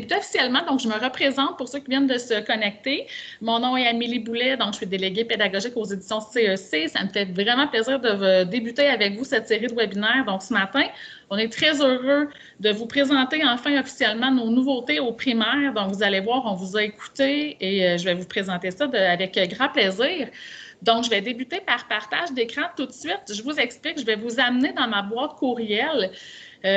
débuter officiellement. Donc, je me représente pour ceux qui viennent de se connecter. Mon nom est Amélie Boulet, donc je suis déléguée pédagogique aux éditions CEC. Ça me fait vraiment plaisir de débuter avec vous cette série de webinaires. Donc, ce matin, on est très heureux de vous présenter enfin officiellement nos nouveautés au primaire. Donc, vous allez voir, on vous a écouté et je vais vous présenter ça avec grand plaisir. Donc, je vais débuter par partage d'écran tout de suite. Je vous explique, je vais vous amener dans ma boîte courriel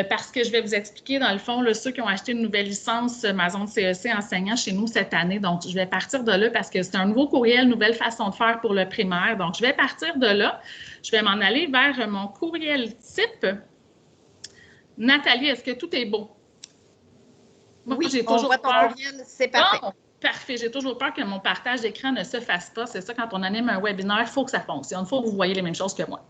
parce que je vais vous expliquer, dans le fond, là, ceux qui ont acheté une nouvelle licence Maison de CEC enseignant chez nous cette année. Donc, je vais partir de là parce que c'est un nouveau courriel, nouvelle façon de faire pour le primaire. Donc, je vais partir de là. Je vais m'en aller vers mon courriel type. Nathalie, est-ce que tout est beau? Moi, oui, j'ai toujours peur. C'est parfait. Bon, parfait. J'ai toujours peur que mon partage d'écran ne se fasse pas. C'est ça, quand on anime un webinaire, il faut que ça fonctionne. Il faut que vous voyez les mêmes choses que moi.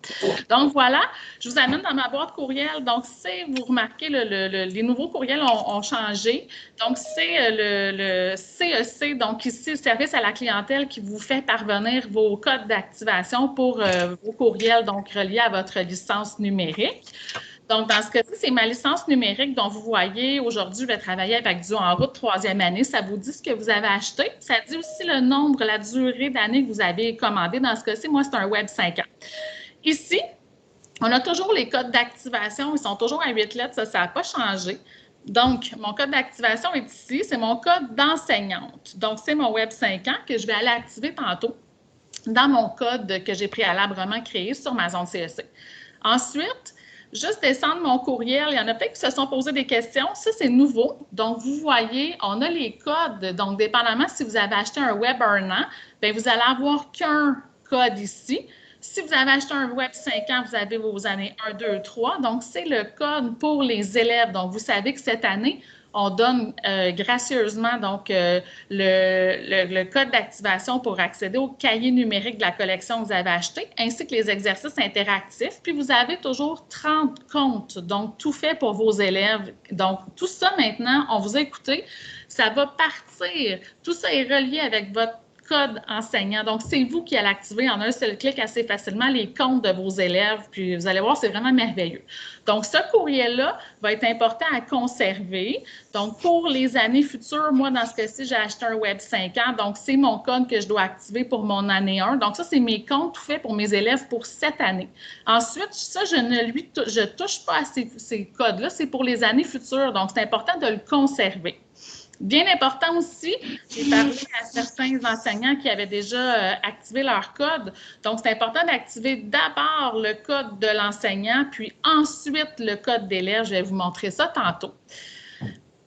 Donc, voilà. Je vous amène dans ma boîte courriel. Donc, vous remarquez, les nouveaux courriels ont changé. Donc, c'est le CEC, donc ici, le service à la clientèle qui vous fait parvenir vos codes d'activation pour vos courriels, donc reliés à votre licence numérique. Donc, dans ce cas-ci, c'est ma licence numérique dont vous voyez, aujourd'hui, je vais travailler avec du En route 3e année. Ça vous dit ce que vous avez acheté. Ça dit aussi le nombre, la durée d'années que vous avez commandé. Dans ce cas-ci, moi, c'est un Web 5 ans. Ici, on a toujours les codes d'activation. Ils sont toujours à 8 lettres. Ça n'a pas changé. Donc, mon code d'activation est ici. C'est mon code d'enseignante. Donc, c'est mon Web 5 ans que je vais aller activer tantôt dans mon code que j'ai préalablement créé sur ma zone CEC. Ensuite, juste descendre mon courriel, il y en a peut-être qui se sont posé des questions. Ça, c'est nouveau. Donc, vous voyez, on a les codes. Donc, dépendamment si vous avez acheté un Web 1 an, bien, vous allez avoir qu'un code ici. Si vous avez acheté un Web 5 ans, vous avez vos années 1, 2, 3. Donc, c'est le code pour les élèves. Donc, vous savez que cette année, on donne gracieusement donc, le code d'activation pour accéder au cahier numérique de la collection que vous avez acheté, ainsi que les exercices interactifs. Puis, vous avez toujours 30 comptes, donc tout fait pour vos élèves. Donc, tout ça maintenant, on vous a écouté, ça va partir. Tout ça est relié avec votre code enseignant. Donc, c'est vous qui allez activer en un seul clic assez facilement les comptes de vos élèves. Puis, vous allez voir, c'est vraiment merveilleux. Donc, ce courriel-là va être important à conserver. Donc, pour les années futures, moi, dans ce cas-ci, j'ai acheté un Web 5 ans. Donc, c'est mon code que je dois activer pour mon année 1. Donc, ça, c'est mes comptes tout faits pour mes élèves pour cette année. Ensuite, ça, je ne touche pas à ces codes-là. C'est pour les années futures. Donc, c'est important de le conserver. Bien important aussi, j'ai parlé à certains enseignants qui avaient déjà activé leur code. Donc, c'est important d'activer d'abord le code de l'enseignant, puis ensuite le code d'élève. Je vais vous montrer ça tantôt.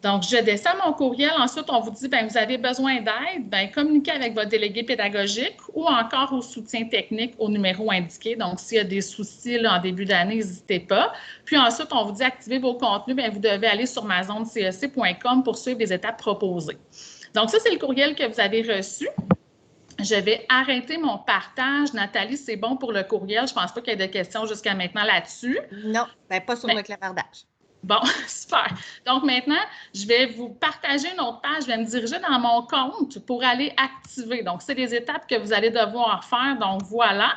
Donc, je descends mon courriel. Ensuite, on vous dit, bien, vous avez besoin d'aide, bien, communiquez avec votre délégué pédagogique ou encore au soutien technique au numéro indiqué. Donc, s'il y a des soucis là, en début d'année, n'hésitez pas. Puis ensuite, on vous dit, activez vos contenus. Bien, vous devez aller sur mazonecec.com pour suivre les étapes proposées. Donc, ça, c'est le courriel que vous avez reçu. Je vais arrêter mon partage. Nathalie, c'est bon pour le courriel. Je ne pense pas qu'il y ait de questions jusqu'à maintenant là-dessus. Non, bien, pas sur le clavardage. Bon, super. Donc, maintenant, je vais vous partager une autre page. Je vais me diriger dans mon compte pour aller activer. Donc, c'est des étapes que vous allez devoir faire. Donc, voilà.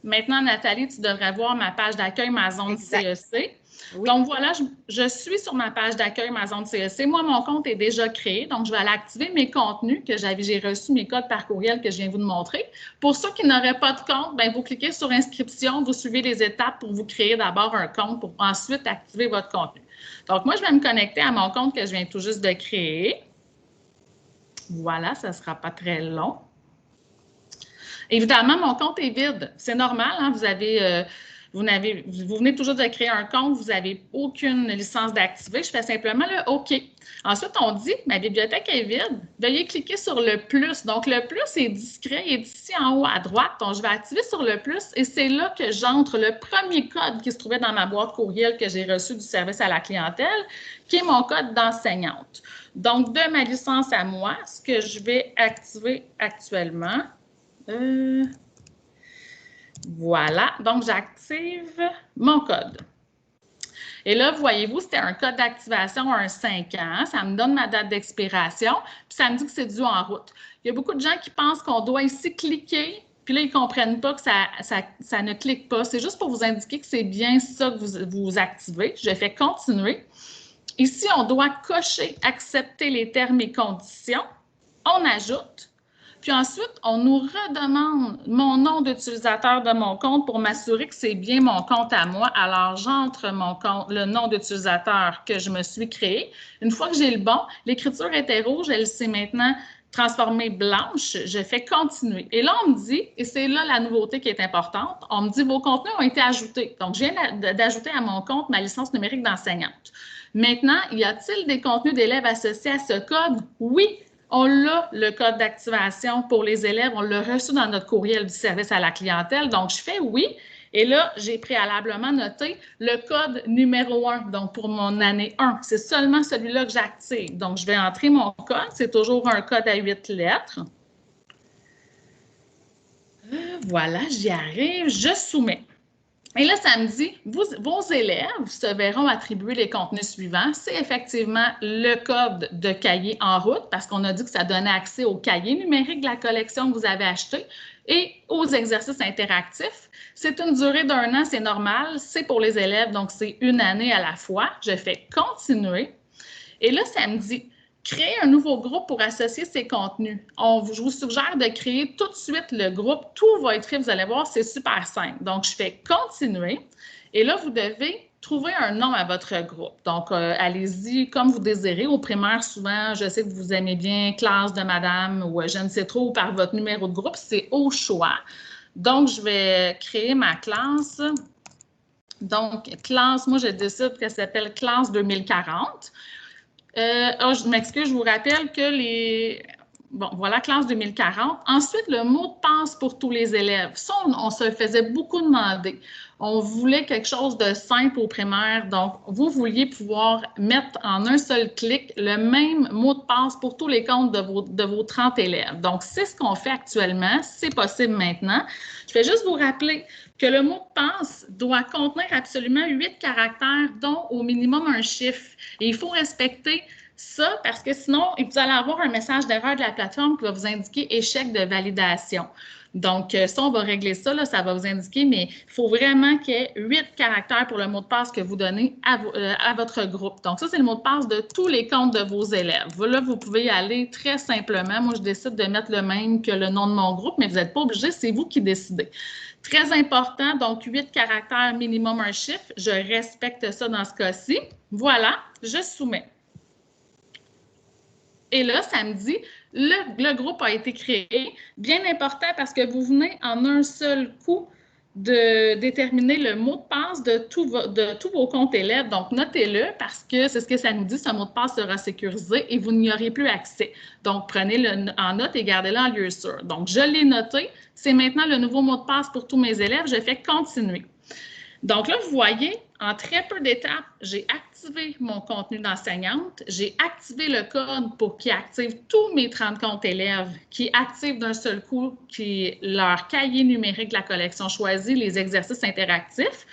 Maintenant, Nathalie, tu devrais voir ma page d'accueil Ma Zone CEC. Oui. Donc, voilà, je suis sur ma page d'accueil Ma Zone CEC. Moi, mon compte est déjà créé. Donc, je vais aller activer mes contenus que j'ai reçus, mes codes par courriel que je viens vous montrer. Pour ceux qui n'auraient pas de compte, bien, vous cliquez sur Inscription, vous suivez les étapes pour vous créer d'abord un compte pour ensuite activer votre contenu. Donc, moi, je vais me connecter à mon compte que je viens tout juste de créer. Voilà, ça ne sera pas très long. Évidemment, mon compte est vide. C'est normal, hein? Vous venez toujours de créer un compte, vous n'avez aucune licence d'activer. Je fais simplement le OK. Ensuite, on dit, ma bibliothèque est vide. Veuillez cliquer sur le plus. Donc, le plus est discret, il est ici en haut à droite. Donc, je vais activer sur le plus et c'est là que j'entre le premier code qui se trouvait dans ma boîte courriel que j'ai reçu du service à la clientèle, qui est mon code d'enseignante. Donc, de ma licence à moi, ce que je vais activer actuellement, voilà, donc j'active mon code. Et là, voyez-vous, c'était un code d'activation à un 5 ans. Ça me donne ma date d'expiration, puis ça me dit que c'est dû en route. Il y a beaucoup de gens qui pensent qu'on doit ici cliquer, puis là, ils ne comprennent pas que ça ne clique pas. C'est juste pour vous indiquer que c'est bien ça que vous activez. Je fais continuer. Ici, on doit cocher « Accepter les termes et conditions ». On ajoute. Puis ensuite, on nous redemande mon nom d'utilisateur de mon compte pour m'assurer que c'est bien mon compte à moi. Alors, j'entre le nom d'utilisateur que je me suis créé. Une fois que j'ai le bon, l'écriture était rouge, elle s'est maintenant transformée blanche. Je fais continuer. Et là, on me dit, et c'est là la nouveauté qui est importante, on me dit vos contenus ont été ajoutés. Donc, je viens d'ajouter à mon compte ma licence numérique d'enseignante. Maintenant, y a-t-il des contenus d'élèves associés à ce code? Oui. On l'a, le code d'activation pour les élèves, on l'a reçu dans notre courriel du service à la clientèle. Donc, je fais oui. Et là, j'ai préalablement noté le code numéro 1, donc pour mon année 1. C'est seulement celui-là que j'active. Donc, je vais entrer mon code. C'est toujours un code à 8 lettres. Voilà, j'y arrive. Je soumets. Et là, ça me dit, vos élèves se verront attribuer les contenus suivants. C'est effectivement le code de cahier en route, parce qu'on a dit que ça donnait accès au cahier numérique de la collection que vous avez acheté et aux exercices interactifs. C'est une durée d'1 an, c'est normal. C'est pour les élèves, donc c'est 1 année à la fois. Je fais « Continuer ». Et là, ça me dit créer un nouveau groupe pour associer ces contenus. Je vous suggère de créer tout de suite le groupe. Tout va être fait, vous allez voir, c'est super simple. Donc, je fais « Continuer ». Et là, vous devez trouver un nom à votre groupe. Donc, allez-y comme vous désirez. Au primaire, souvent, je sais que vous aimez bien « Classe de madame » ou je ne sais trop, ou par votre numéro de groupe. C'est au choix. Donc, je vais créer ma classe. Donc, classe, moi, je décide qu'elle s'appelle « Classe 2040 ». Je m'excuse, je vous rappelle que bon, voilà, classe 2040. Ensuite, le mot de passe pour tous les élèves. Ça, on se faisait beaucoup demander. On voulait quelque chose de simple au primaire. Donc, vous vouliez pouvoir mettre en un seul clic le même mot de passe pour tous les comptes de vos 30 élèves. Donc, c'est ce qu'on fait actuellement. C'est possible maintenant. Je vais juste vous rappeler que le mot de passe doit contenir absolument 8 caractères, dont au minimum un chiffre. Et il faut respecter ça parce que sinon, vous allez avoir un message d'erreur de la plateforme qui va vous indiquer échec de validation. Donc, ça, on va régler ça, là, ça va vous indiquer, mais il faut vraiment qu'il y ait 8 caractères pour le mot de passe que vous donnez à votre groupe. Donc, ça, c'est le mot de passe de tous les comptes de vos élèves. Là, vous pouvez y aller très simplement. Moi, je décide de mettre le même que le nom de mon groupe, mais vous n'êtes pas obligé, c'est vous qui décidez. Très important, donc 8 caractères, minimum un chiffre. Je respecte ça dans ce cas-ci. Voilà, je soumets. Et là, ça me dit, le groupe a été créé. Bien important parce que vous venez en un seul coup de déterminer le mot de passe de tous vos comptes élèves. Donc, notez-le parce que c'est ce que ça nous dit, ce mot de passe sera sécurisé et vous n'y aurez plus accès. Donc, prenez-le en note et gardez-le en lieu sûr. Donc, je l'ai noté. C'est maintenant le nouveau mot de passe pour tous mes élèves. Je fais « Continuer ». Donc là, vous voyez, en très peu d'étapes, j'ai activé mon contenu d'enseignante, j'ai activé le code pour qu'il active tous mes 30 comptes élèves, qui activent d'un seul coup leur cahier numérique de la collection choisie, les exercices interactifs.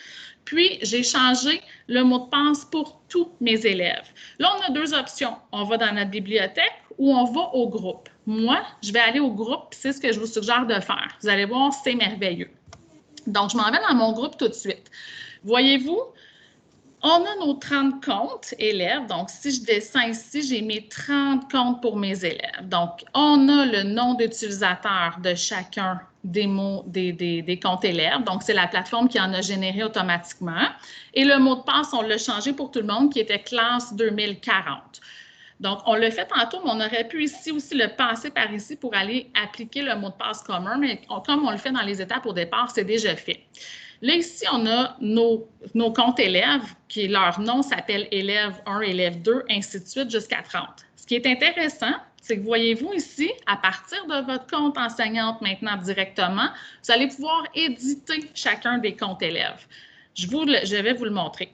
Puis, j'ai changé le mot de passe pour tous mes élèves. Là, on a 2 options. On va dans notre bibliothèque ou on va au groupe. Moi, je vais aller au groupe, c'est ce que je vous suggère de faire. Vous allez voir, c'est merveilleux. Donc, je m'en vais dans mon groupe tout de suite. Voyez-vous, on a nos 30 comptes élèves. Donc, si je descends ici, j'ai mes 30 comptes pour mes élèves. Donc, on a le nom d'utilisateur de chacun des comptes élèves. Donc, c'est la plateforme qui en a généré automatiquement. Et le mot de passe, on l'a changé pour tout le monde, qui était classe 2040. Donc, on l'a fait tantôt, mais on aurait pu ici aussi le passer par ici pour aller appliquer le mot de passe commun. Mais comme on le fait dans les étapes au départ, c'est déjà fait. Là, ici, on a nos comptes élèves, qui leur nom s'appelle élève 1, élève 2, ainsi de suite jusqu'à 30. Ce qui est intéressant, c'est que voyez-vous ici, à partir de votre compte enseignante maintenant directement, vous allez pouvoir éditer chacun des comptes élèves. Je vais vous le montrer.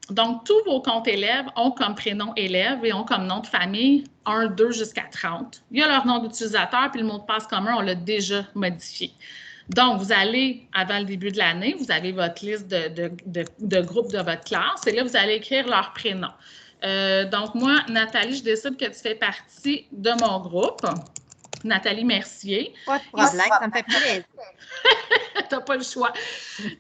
Donc, tous vos comptes élèves ont comme prénom élève et ont comme nom de famille 1, 2 jusqu'à 30. Il y a leur nom d'utilisateur, puis le mot de passe commun, on l'a déjà modifié. Donc, vous allez, avant le début de l'année, vous avez votre liste de groupes de votre classe et là, vous allez écrire leur prénom. Donc, moi, Nathalie, je décide que tu fais partie de mon groupe. Nathalie Mercier. Pas de problème, ça me fait plaisir. Tu n'as pas le choix.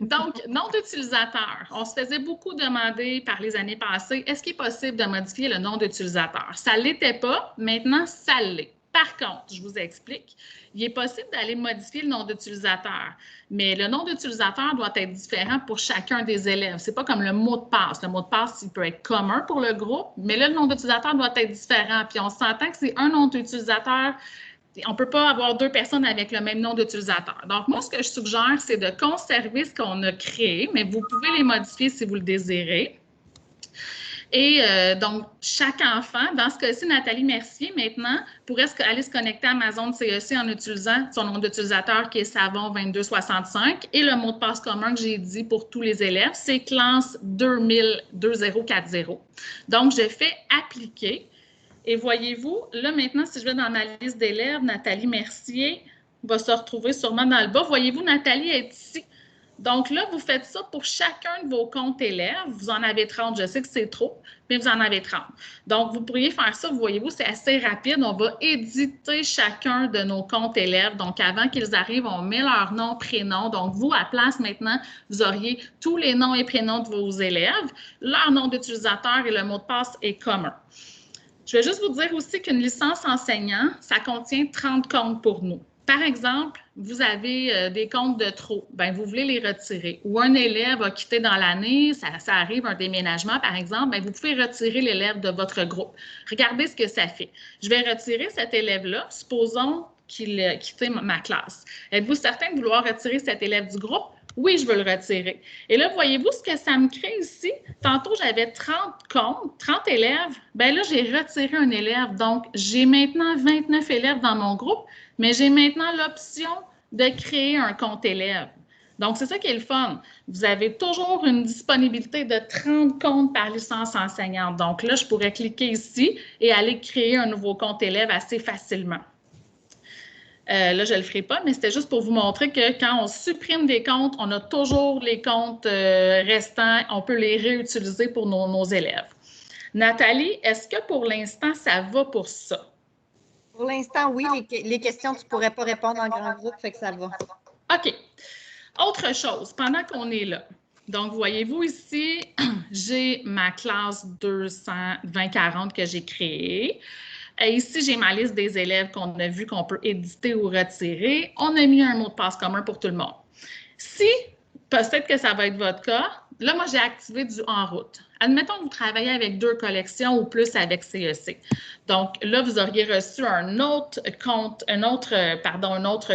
Donc, nom d'utilisateur. On se faisait beaucoup demander par les années passées, est-ce qu'il est possible de modifier le nom d'utilisateur? Ça ne l'était pas, maintenant, ça l'est. Par contre, je vous explique, il est possible d'aller modifier le nom d'utilisateur, mais le nom d'utilisateur doit être différent pour chacun des élèves. Ce n'est pas comme le mot de passe. Le mot de passe, il peut être commun pour le groupe, mais là, le nom d'utilisateur doit être différent. Puis on s'entend que c'est un nom d'utilisateur. On ne peut pas avoir deux personnes avec le même nom d'utilisateur. Donc, moi, ce que je suggère, c'est de conserver ce qu'on a créé, mais vous pouvez les modifier si vous le désirez. Et donc, chaque enfant, dans ce cas-ci, Nathalie Mercier, maintenant, pourrait aller se connecter à Amazon CEC en utilisant son nom d'utilisateur qui est Savon2265 et le mot de passe commun que j'ai dit pour tous les élèves, c'est classe 2040. Donc, je fais appliquer. Et voyez-vous, là, maintenant, si je vais dans ma liste d'élèves, Nathalie Mercier va se retrouver sûrement dans le bas. Voyez-vous, Nathalie est ici. Donc là, vous faites ça pour chacun de vos comptes élèves. Vous en avez 30. Je sais que c'est trop, mais vous en avez 30. Donc, vous pourriez faire ça. Voyez-vous, c'est assez rapide. On va éditer chacun de nos comptes élèves. Donc, avant qu'ils arrivent, on met leur nom, prénom. Donc, vous, à place maintenant, vous auriez tous les noms et prénoms de vos élèves. Leur nom d'utilisateur et le mot de passe est commun. Je vais juste vous dire aussi qu'une licence enseignant, ça contient 30 comptes pour nous. Par exemple, vous avez des comptes de trop, bien, vous voulez les retirer. Ou un élève a quitté dans l'année, ça arrive, un déménagement, par exemple, bien, vous pouvez retirer l'élève de votre groupe. Regardez ce que ça fait. Je vais retirer cet élève-là, supposons qu'il a quitté ma classe. Êtes-vous certain de vouloir retirer cet élève du groupe? Oui, je veux le retirer. Et là, voyez-vous ce que ça me crée ici? Tantôt, j'avais 30 comptes, 30 élèves. Bien là, j'ai retiré un élève. Donc, j'ai maintenant 29 élèves dans mon groupe, mais j'ai maintenant l'option de créer un compte élève. Donc, c'est ça qui est le fun. Vous avez toujours une disponibilité de 30 comptes par licence enseignante. Donc là, je pourrais cliquer ici et aller créer un nouveau compte élève assez facilement. Là, je ne le ferai pas, mais c'était juste pour vous montrer que quand on supprime des comptes, on a toujours les comptes restants. On peut les réutiliser pour nos élèves. Nathalie, est-ce que pour l'instant, ça va pour ça? Pour l'instant, oui. Les questions, tu ne pourrais pas répondre en grand groupe, fait que ça va. OK. Autre chose, pendant qu'on est là. Donc, voyez-vous ici, j'ai ma classe 220-40 que j'ai créée. Et ici, j'ai ma liste des élèves qu'on a vu qu'on peut éditer ou retirer. On a mis un mot de passe commun pour tout le monde. Si, peut-être que ça va être votre cas, là, moi, j'ai activé du en route. Admettons que vous travaillez avec 2 collections ou plus avec CEC. Donc, là, vous auriez reçu un autre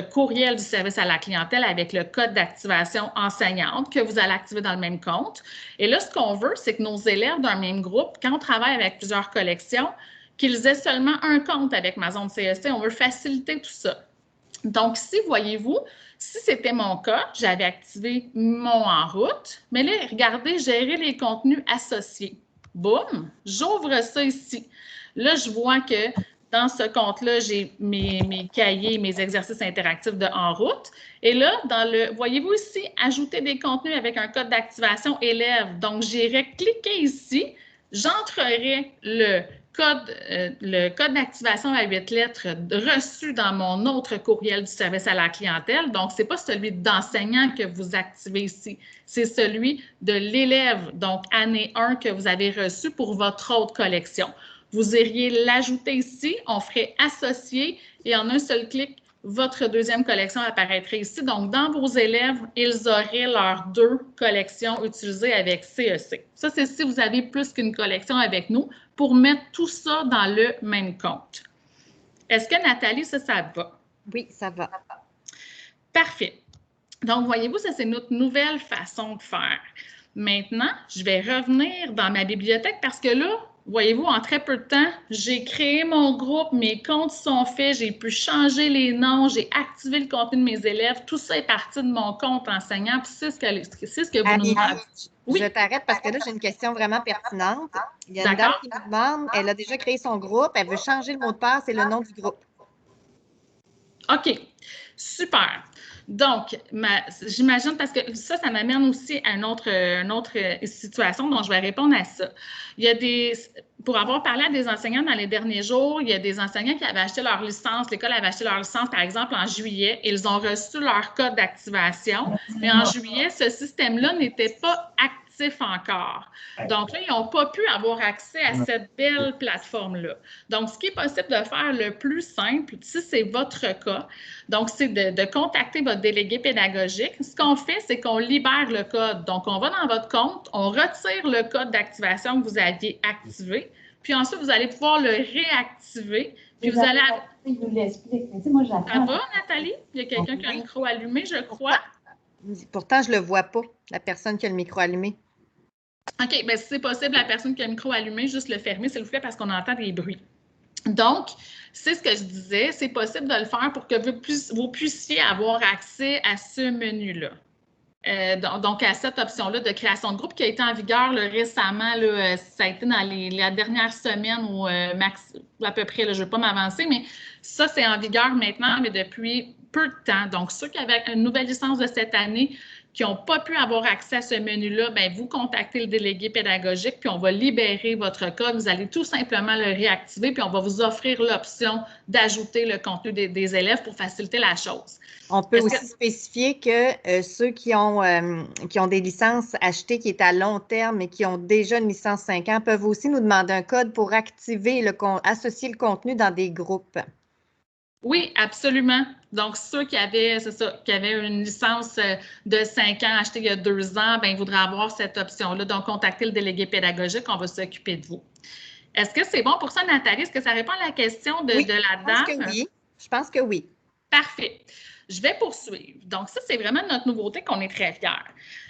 courriel du service à la clientèle avec le code d'activation enseignante que vous allez activer dans le même compte. Et là, ce qu'on veut, c'est que nos élèves d'un même groupe, quand on travaille avec plusieurs collections, qu'ils aient seulement un compte avec Amazon CEC. On veut faciliter tout ça. Donc, ici, voyez-vous, si c'était mon cas, j'avais activé mon en route, mais là, regardez, gérer les contenus associés. Boum, j'ouvre ça ici. Là, je vois que dans ce compte-là, j'ai mes cahiers, mes exercices interactifs de en route. Et là, voyez-vous ici, ajouter des contenus avec un code d'activation élève. Donc, j'irai cliquer ici, j'entrerai le code d'activation à 8 lettres reçu dans mon autre courriel du service à la clientèle. Donc, ce n'est pas celui d'enseignant que vous activez ici, c'est celui de l'élève, donc année 1 que vous avez reçu pour votre autre collection. Vous iriez l'ajouter ici, on ferait associer et en un seul clic, votre deuxième collection apparaîtrait ici. Donc, dans vos élèves, ils auraient leurs 2 collections utilisées avec CEC. Ça, c'est si vous avez plus qu'une collection avec nous pour mettre tout ça dans le même compte. Est-ce que, Nathalie, ça va? Oui, ça va. Parfait. Donc, voyez-vous, ça, c'est notre nouvelle façon de faire. Maintenant, je vais revenir dans ma bibliothèque parce que là, voyez-vous, en très peu de temps, j'ai créé mon groupe, mes comptes sont faits, j'ai pu changer les noms, j'ai activé le contenu de mes élèves. Tout ça est parti de mon compte enseignant. Puis c'est ce que vous nous demandez. Oui. Je t'arrête parce que là, j'ai une question vraiment pertinente. Il y a une dame qui me demande, elle a déjà créé son groupe, elle veut changer le mot de passe et le nom du groupe. OK, super. Donc, j'imagine, parce que ça m'amène aussi à une autre situation dont je vais répondre à ça. Il y a pour avoir parlé à des enseignants dans les derniers jours, il y a des enseignants qui avaient acheté leur licence, l'école avait acheté leur licence, par exemple, en juillet, et ils ont reçu leur code d'activation, mais en juillet, ce système-là n'était pas actif encore. Donc là, ils n'ont pas pu avoir accès à cette belle plateforme-là. Donc, ce qui est possible de faire le plus simple, si c'est votre cas, donc c'est de contacter votre délégué pédagogique. Ce qu'on fait, c'est qu'on libère le code. Donc, on va dans votre compte, on retire le code d'activation que vous aviez activé, puis ensuite, vous allez pouvoir le réactiver, puis vous allez... Il nous l'explique. Moi, ça va, Nathalie? Il y a quelqu'un qui a le micro allumé, je crois. Pourtant, je ne le vois pas, la personne qui a le micro allumé. OK, bien, si c'est possible, la personne qui a le micro allumé, juste le fermer, s'il vous plaît, parce qu'on entend des bruits. Donc, c'est ce que je disais, c'est possible de le faire pour que vous puissiez avoir accès à ce menu-là. Donc, à cette option-là de création de groupe qui a été en vigueur récemment, ça a été dans la dernière semaine ou à peu près, je ne vais pas m'avancer, mais ça, c'est en vigueur maintenant, mais depuis peu de temps. Donc, ceux qui avaient une nouvelle licence de cette année, qui n'ont pas pu avoir accès à ce menu-là, bien, vous contactez le délégué pédagogique, puis on va libérer votre code. Vous allez tout simplement le réactiver, puis on va vous offrir l'option d'ajouter le contenu des élèves pour faciliter la chose. On peut aussi spécifier que ceux qui ont des licences achetées qui est à long terme et qui ont déjà une licence 5 ans peuvent aussi nous demander un code pour activer associer le contenu dans des groupes. Oui, absolument. Donc, ceux qui avaient une licence de 5 ans achetée il y a 2 ans, bien, ils voudraient avoir cette option-là. Donc, contactez le délégué pédagogique, on va s'occuper de vous. Est-ce que c'est bon pour ça, Nathalie? Est-ce que ça répond à la question de la dame? Je pense que oui. Je pense que oui. Parfait. Je vais poursuivre. Donc, ça, c'est vraiment notre nouveauté qu'on est très fiers.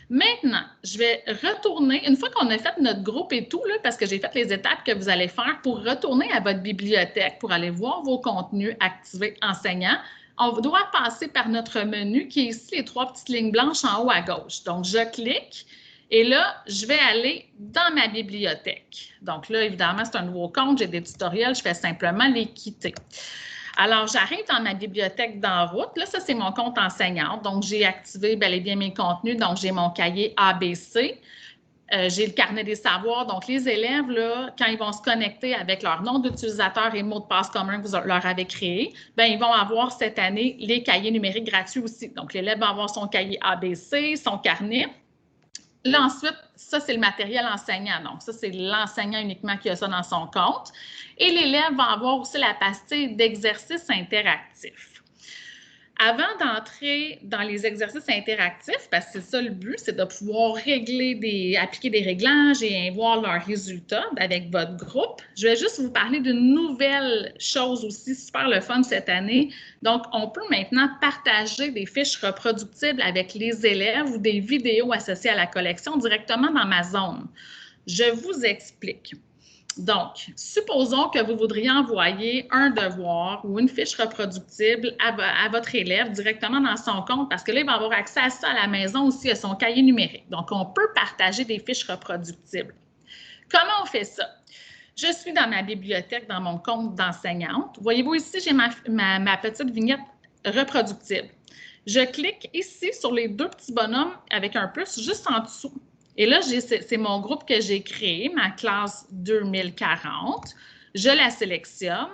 Maintenant, je vais retourner, une fois qu'on a fait notre groupe et tout, parce que j'ai fait les étapes que vous allez faire pour retourner à votre bibliothèque, pour aller voir vos contenus activés enseignants, on doit passer par notre menu qui est ici, les 3 petites lignes blanches en haut à gauche. Donc, je clique et là, je vais aller dans ma bibliothèque. Donc là, évidemment, c'est un nouveau compte, j'ai des tutoriels, je fais simplement les quitter. Alors, j'arrive dans ma bibliothèque d'en route. Là, ça, c'est mon compte enseignante. Donc, j'ai activé bel et bien mes contenus. Donc, j'ai mon cahier ABC. J'ai le carnet des savoirs. Donc, les élèves, là, quand ils vont se connecter avec leur nom d'utilisateur et mot de passe commun que vous leur avez créé, bien, ils vont avoir cette année les cahiers numériques gratuits aussi. Donc, l'élève va avoir son cahier ABC, son carnet. Là, ensuite, ça, c'est le matériel enseignant. Donc, ça, c'est l'enseignant uniquement qui a ça dans son compte. Et l'élève va avoir aussi la pastille d'exercices interactifs. Avant d'entrer dans les exercices interactifs, parce que c'est ça le but, c'est de pouvoir appliquer des réglages et voir leurs résultats avec votre groupe. Je vais juste vous parler d'une nouvelle chose aussi super le fun cette année. Donc, on peut maintenant partager des fiches reproductibles avec les élèves ou des vidéos associées à la collection directement dans ma zone. Je vous explique. Donc, supposons que vous voudriez envoyer un devoir ou une fiche reproductible à votre élève directement dans son compte parce que là, il va avoir accès à ça à la maison aussi, à son cahier numérique. Donc, on peut partager des fiches reproductibles. Comment on fait ça? Je suis dans ma bibliothèque, dans mon compte d'enseignante. Voyez-vous ici, j'ai ma petite vignette reproductible. Je clique ici sur les 2 petits bonhommes avec un plus juste en dessous. Et là, c'est mon groupe que j'ai créé, ma classe 2040. Je la sélectionne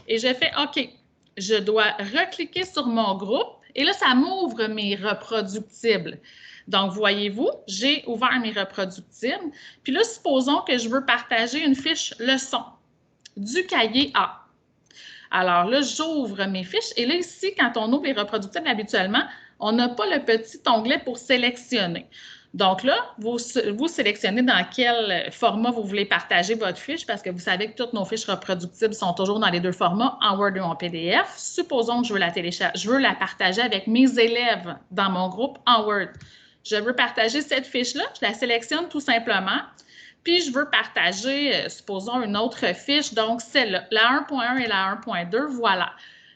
et je fais OK. Je dois recliquer sur mon groupe et là, ça m'ouvre mes reproductibles. Donc, voyez-vous, j'ai ouvert mes reproductibles. Puis là, supposons que je veux partager une fiche leçon du cahier A. Alors là, j'ouvre mes fiches et là, ici, quand on ouvre les reproductibles habituellement, on n'a pas le petit onglet pour sélectionner. Donc là, vous sélectionnez dans quel format vous voulez partager votre fiche parce que vous savez que toutes nos fiches reproductibles sont toujours dans les 2 formats, en Word ou en PDF. Supposons que je veux la partager avec mes élèves dans mon groupe en Word. Je veux partager cette fiche-là, je la sélectionne tout simplement. Puis, je veux partager, supposons, une autre fiche, donc celle-là, la 1.1 et la 1.2, voilà.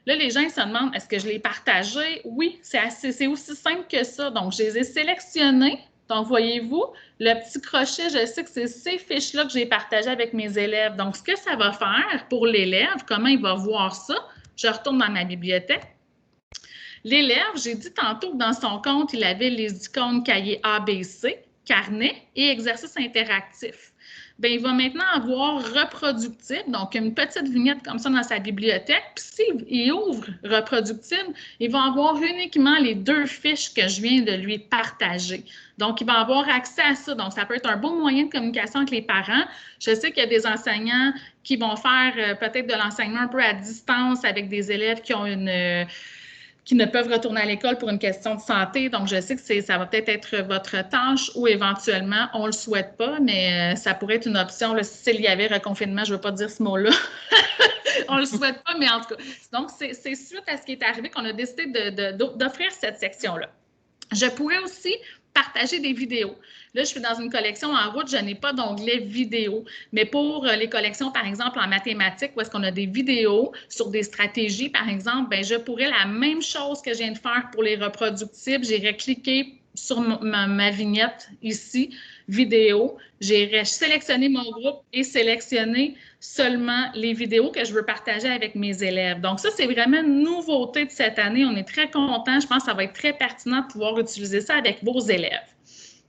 Là, les gens ils se demandent, est-ce que je l'ai partagé? Oui, c'est aussi simple que ça. Donc, je les ai sélectionnés. Donc, voyez-vous, le petit crochet, je sais que c'est ces fiches-là que j'ai partagées avec mes élèves. Donc, ce que ça va faire pour l'élève, comment il va voir ça, je retourne dans ma bibliothèque. L'élève, j'ai dit tantôt que dans son compte, il avait les icônes cahier ABC, carnet et exercice interactif. Bien, il va maintenant avoir reproductible, donc une petite vignette comme ça dans sa bibliothèque. Puis s'il ouvre reproductible, il va avoir uniquement les 2 fiches que je viens de lui partager. Donc, il va avoir accès à ça. Donc, ça peut être un bon moyen de communication avec les parents. Je sais qu'il y a des enseignants qui vont faire peut-être de l'enseignement un peu à distance avec des élèves qui ont qui ne peuvent retourner à l'école pour une question de santé. Donc, je sais que ça va peut-être être votre tâche ou éventuellement, on ne le souhaite pas, mais ça pourrait être une option. Là, s'il y avait reconfinement, je ne veux pas dire ce mot-là. On ne le souhaite pas, mais en tout cas. Donc, c'est suite à ce qui est arrivé qu'on a décidé d'offrir cette section-là. Je pourrais aussi partager des vidéos. Là, je suis dans une collection en route, je n'ai pas d'onglet vidéo, mais pour les collections, par exemple, en mathématiques, où est-ce qu'on a des vidéos sur des stratégies, par exemple, bien, je pourrais la même chose que je viens de faire pour les reproductibles. J'irais cliquer sur ma vignette ici, vidéo. J'irais sélectionner mon groupe et sélectionner seulement les vidéos que je veux partager avec mes élèves. Donc, ça, c'est vraiment une nouveauté de cette année. On est très contents. Je pense que ça va être très pertinent de pouvoir utiliser ça avec vos élèves.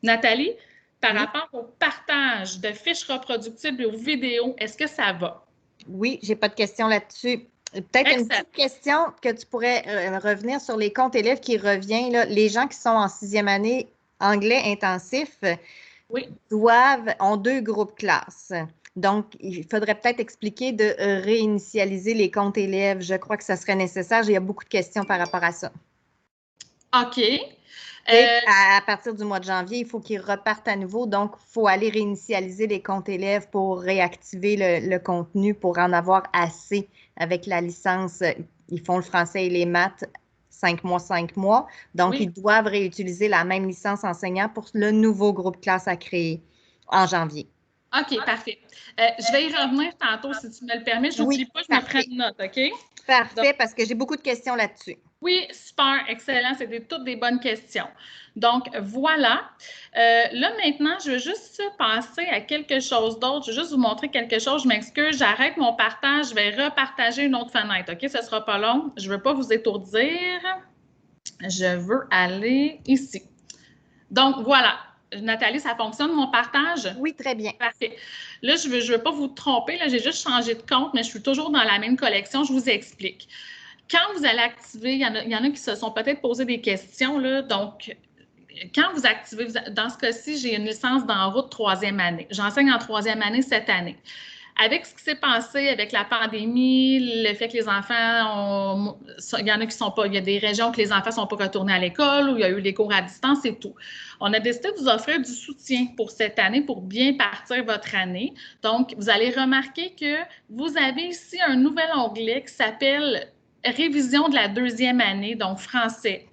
Nathalie, par rapport au partage de fiches reproductibles et aux vidéos, est-ce que ça va? Oui, j'ai pas de questions là-dessus. Peut-être une petite question que tu pourrais revenir sur les comptes élèves qui revient. Là, les gens qui sont en 6e année anglais intensif ont 2 groupes classes. Donc, il faudrait peut-être expliquer de réinitialiser les comptes élèves. Je crois que ça serait nécessaire. Il y a beaucoup de questions par rapport à ça. OK. À partir du mois de janvier, il faut qu'ils repartent à nouveau. Donc, il faut aller réinitialiser les comptes élèves pour réactiver le contenu, pour en avoir assez avec la licence. Ils font le français et les maths 5 mois, 5 mois. Donc, ils doivent réutiliser la même licence enseignant pour le nouveau groupe classe à créer en janvier. OK, parfait. Je vais y revenir tantôt, si tu me le permets. Je n'oublie pas, je me prends une note, OK? Parfait, donc, parce que j'ai beaucoup de questions là-dessus. Oui, super, excellent. C'est toutes des bonnes questions. Donc, voilà. Là, maintenant, je veux juste passer à quelque chose d'autre. Je veux juste vous montrer quelque chose. Je m'excuse, j'arrête mon partage. Je vais repartager une autre fenêtre, OK? Ce ne sera pas long. Je ne veux pas vous étourdir. Je veux aller ici. Donc, voilà. Nathalie, ça fonctionne, mon partage? Oui, très bien. Parfait. Là, je veux pas vous tromper. Là, j'ai juste changé de compte, mais je suis toujours dans la même collection. Je vous explique. Quand vous allez activer, il y en a qui se sont peut-être posé des questions, là. Donc, quand vous activez, dans ce cas-ci, j'ai une licence d'en route 3e année. J'enseigne en 3e année cette année. Avec ce qui s'est passé avec la pandémie, le fait que les enfants il y en a qui sont pas, il y a des régions que les enfants ne sont pas retournés à l'école ou il y a eu les cours à distance et tout. On a décidé de vous offrir du soutien pour cette année pour bien partir votre année. Donc, vous allez remarquer que vous avez ici un nouvel onglet qui s'appelle Révision de la 2e année, donc français.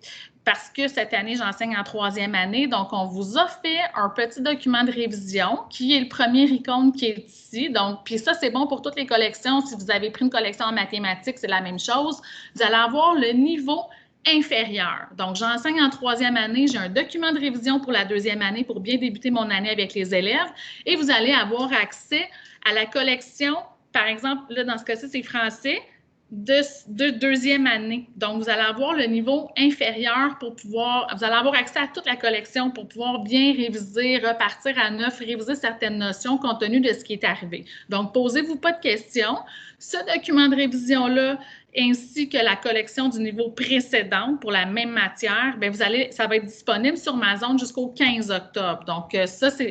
Parce que cette année, j'enseigne en 3e année. Donc, on vous offre un petit document de révision qui est le premier icône qui est ici. Donc, puis ça, c'est bon pour toutes les collections. Si vous avez pris une collection en mathématiques, c'est la même chose. Vous allez avoir le niveau inférieur. Donc, j'enseigne en 3e année. J'ai un document de révision pour la 2e année pour bien débuter mon année avec les élèves. Et vous allez avoir accès à la collection. Par exemple, là, dans ce cas-ci, c'est français. De 2e année. Donc, vous allez avoir le niveau inférieur pour pouvoir, vous allez avoir accès à toute la collection pour pouvoir bien réviser, repartir à neuf, réviser certaines notions compte tenu de ce qui est arrivé. Donc, posez-vous pas de questions. Ce document de révision-là, ainsi que la collection du niveau précédent pour la même matière, bien, ça va être disponible sur ma zone jusqu'au 15 octobre. Donc,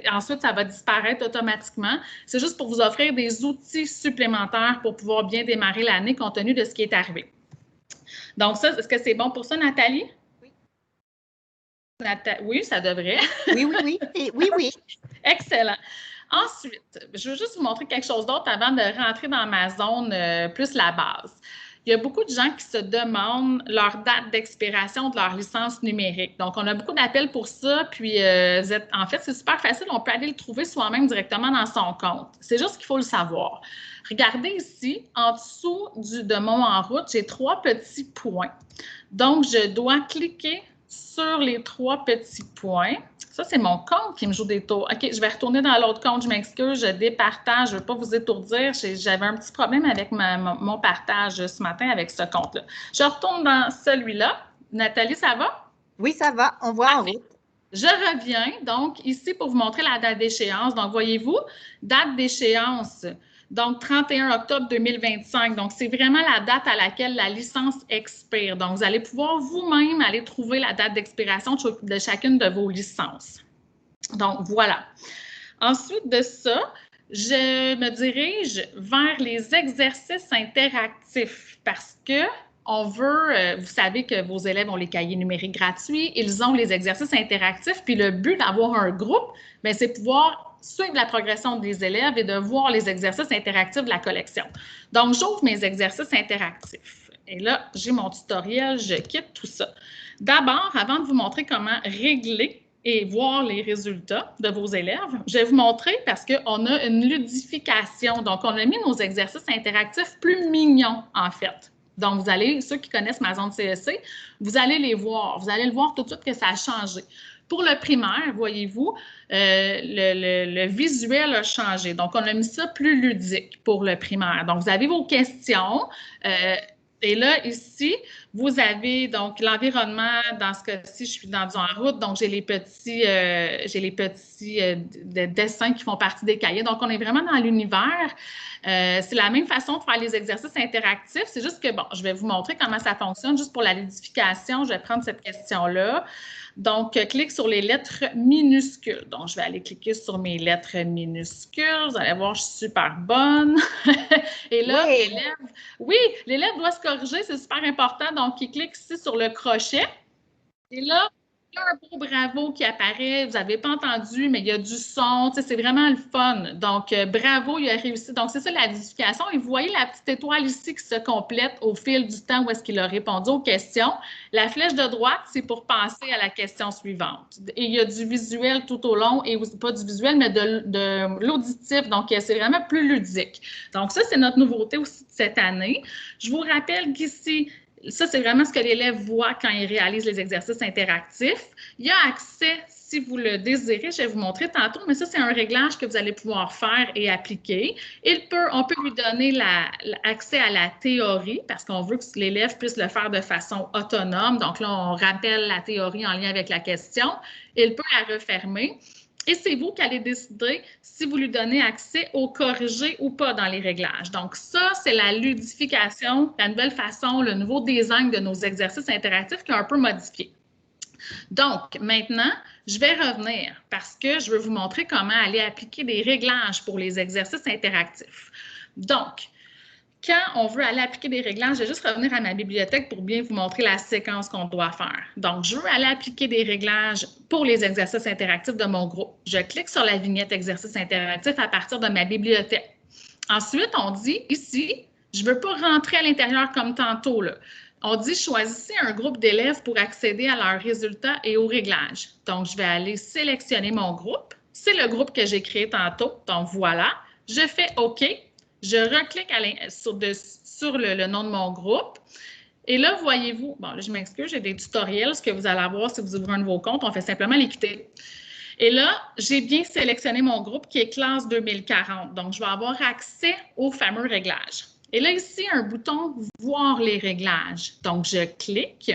ensuite, ça va disparaître automatiquement. C'est juste pour vous offrir des outils supplémentaires pour pouvoir bien démarrer l'année compte tenu de ce qui est arrivé. Donc, ça, est-ce que c'est bon pour ça, Nathalie? Oui. Oui, ça devrait. Oui. Excellent. Ensuite, je veux juste vous montrer quelque chose d'autre avant de rentrer dans ma zone plus la base. Il y a beaucoup de gens qui se demandent leur date d'expiration de leur licence numérique. Donc, on a beaucoup d'appels pour ça. Puis, en fait, c'est super facile. On peut aller le trouver soi-même directement dans son compte. C'est juste qu'il faut le savoir. Regardez ici, en dessous de mon en route, j'ai 3 petits points. Donc, je dois cliquer sur les 3 petits points. Ça, c'est mon compte qui me joue des tours. OK, je vais retourner dans l'autre compte. Je m'excuse, je départage. Je ne veux pas vous étourdir. J'avais un petit problème avec mon partage ce matin avec ce compte-là. Je retourne dans celui-là. Nathalie, ça va? Oui, ça va. On voit en route. Je reviens donc ici pour vous montrer la date d'échéance. Donc, voyez-vous, date d'échéance, donc 31 octobre 2025. Donc, c'est vraiment la date à laquelle la licence expire. Donc, vous allez pouvoir vous-même aller trouver la date d'expiration de chacune de vos licences. Donc, voilà. Ensuite de ça, je me dirige vers les exercices interactifs parce que on veut, vous savez que vos élèves ont les cahiers numériques gratuits, ils ont les exercices interactifs, puis le but d'avoir un groupe, c'est pouvoir suivre la progression des élèves et de voir les exercices interactifs de la collection. Donc, j'ouvre mes exercices interactifs. Et là, j'ai mon tutoriel, je quitte tout ça. D'abord, avant de vous montrer comment régler et voir les résultats de vos élèves, je vais vous montrer parce qu'on a une ludification. Donc, on a mis nos exercices interactifs plus mignons, en fait. Donc, vous allez, ceux qui connaissent ma zone CEC, vous allez les voir. Vous allez le voir tout de suite que ça a changé. Pour le primaire, voyez-vous, le visuel a changé. Donc, on a mis ça plus ludique pour le primaire. Donc, vous avez vos questions. Et là, ici, vous avez donc l'environnement. Dans ce cas-ci, je suis en route, donc j'ai les petits dessins qui font partie des cahiers. Donc, on est vraiment dans l'univers. C'est la même façon de faire les exercices interactifs. C'est juste que, bon, je vais vous montrer comment ça fonctionne. Juste pour la ludification, je vais prendre cette question-là. Donc, clique sur les lettres minuscules. Donc, je vais aller cliquer sur mes lettres minuscules. Vous allez voir, je suis super bonne. Et là, l'élève doit se corriger, c'est super important. Donc, il clique ici sur le crochet. Et là, il y a un beau bravo qui apparaît. Vous n'avez pas entendu, mais il y a du son. C'est vraiment le fun. Donc, bravo, il a réussi. Donc, c'est ça la ludification. Et vous voyez la petite étoile ici qui se complète au fil du temps où est-ce qu'il a répondu aux questions. La flèche de droite, c'est pour passer à la question suivante. Et il y a du visuel tout au long, et pas du visuel, mais de l'auditif. Donc, c'est vraiment plus ludique. Donc, ça, c'est notre nouveauté aussi de cette année. Je vous rappelle qu'ici, ça, c'est vraiment ce que l'élève voit quand il réalise les exercices interactifs. Il y a accès, si vous le désirez, je vais vous montrer tantôt, mais ça, c'est un réglage que vous allez pouvoir faire et appliquer. On peut lui donner l'accès à la théorie parce qu'on veut que l'élève puisse le faire de façon autonome. Donc là, on rappelle la théorie en lien avec la question. Il peut la refermer. Et c'est vous qui allez décider si vous lui donnez accès au corrigé ou pas dans les réglages. Donc, ça, c'est la ludification, la nouvelle façon, le nouveau design de nos exercices interactifs qui est un peu modifié. Donc, maintenant, je vais revenir parce que je veux vous montrer comment aller appliquer des réglages pour les exercices interactifs. Donc, quand on veut aller appliquer des réglages, je vais juste revenir à ma bibliothèque pour bien vous montrer la séquence qu'on doit faire. Donc, je veux aller appliquer des réglages pour les exercices interactifs de mon groupe. Je clique sur la vignette exercice interactif à partir de ma bibliothèque. Ensuite, on dit ici, je ne veux pas rentrer à l'intérieur comme tantôt, là. On dit choisissez un groupe d'élèves pour accéder à leurs résultats et aux réglages. Donc, je vais aller sélectionner mon groupe. C'est le groupe que j'ai créé tantôt. Donc, voilà. Je fais OK. Je reclique sur le nom de mon groupe. Et là, voyez-vous, bon, là, je m'excuse, j'ai des tutoriels. Ce que vous allez avoir si vous ouvrez un nouveau compte, on fait simplement les quitter. Et là, j'ai bien sélectionné mon groupe qui est classe 2040. Donc, je vais avoir accès aux fameux réglages. Et là, ici, un bouton « Voir les réglages ». Donc, je clique.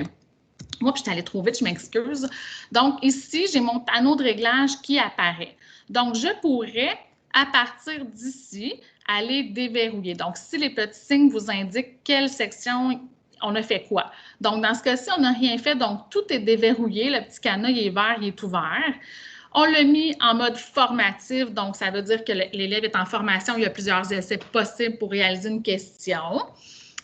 Moi, puis je suis allée trop vite, je m'excuse. Donc, ici, j'ai mon panneau de réglage qui apparaît. Donc, je pourrais, à partir d'ici, aller déverrouiller. Donc, si les petits signes vous indiquent quelle section on a fait quoi. Donc, dans ce cas-ci, on n'a rien fait. Donc, tout est déverrouillé. Le petit cadenas, il est vert, il est ouvert. On l'a mis en mode formatif. Donc, ça veut dire que l'élève est en formation. Il y a plusieurs essais possibles pour réaliser une question.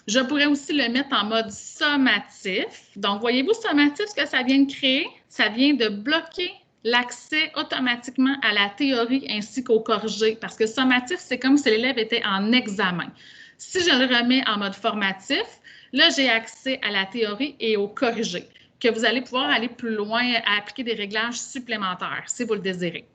Je pourrais aussi le mettre en mode sommatif. Donc, voyez-vous, sommatif, ce que ça vient de créer? Ça vient de bloquer l'accès automatiquement à la théorie ainsi qu'au corrigé. Parce que sommatif, c'est comme si l'élève était en examen. Si je le remets en mode formatif, là, j'ai accès à la théorie et au corrigé, que vous allez pouvoir aller plus loin à appliquer des réglages supplémentaires, si vous le désirez.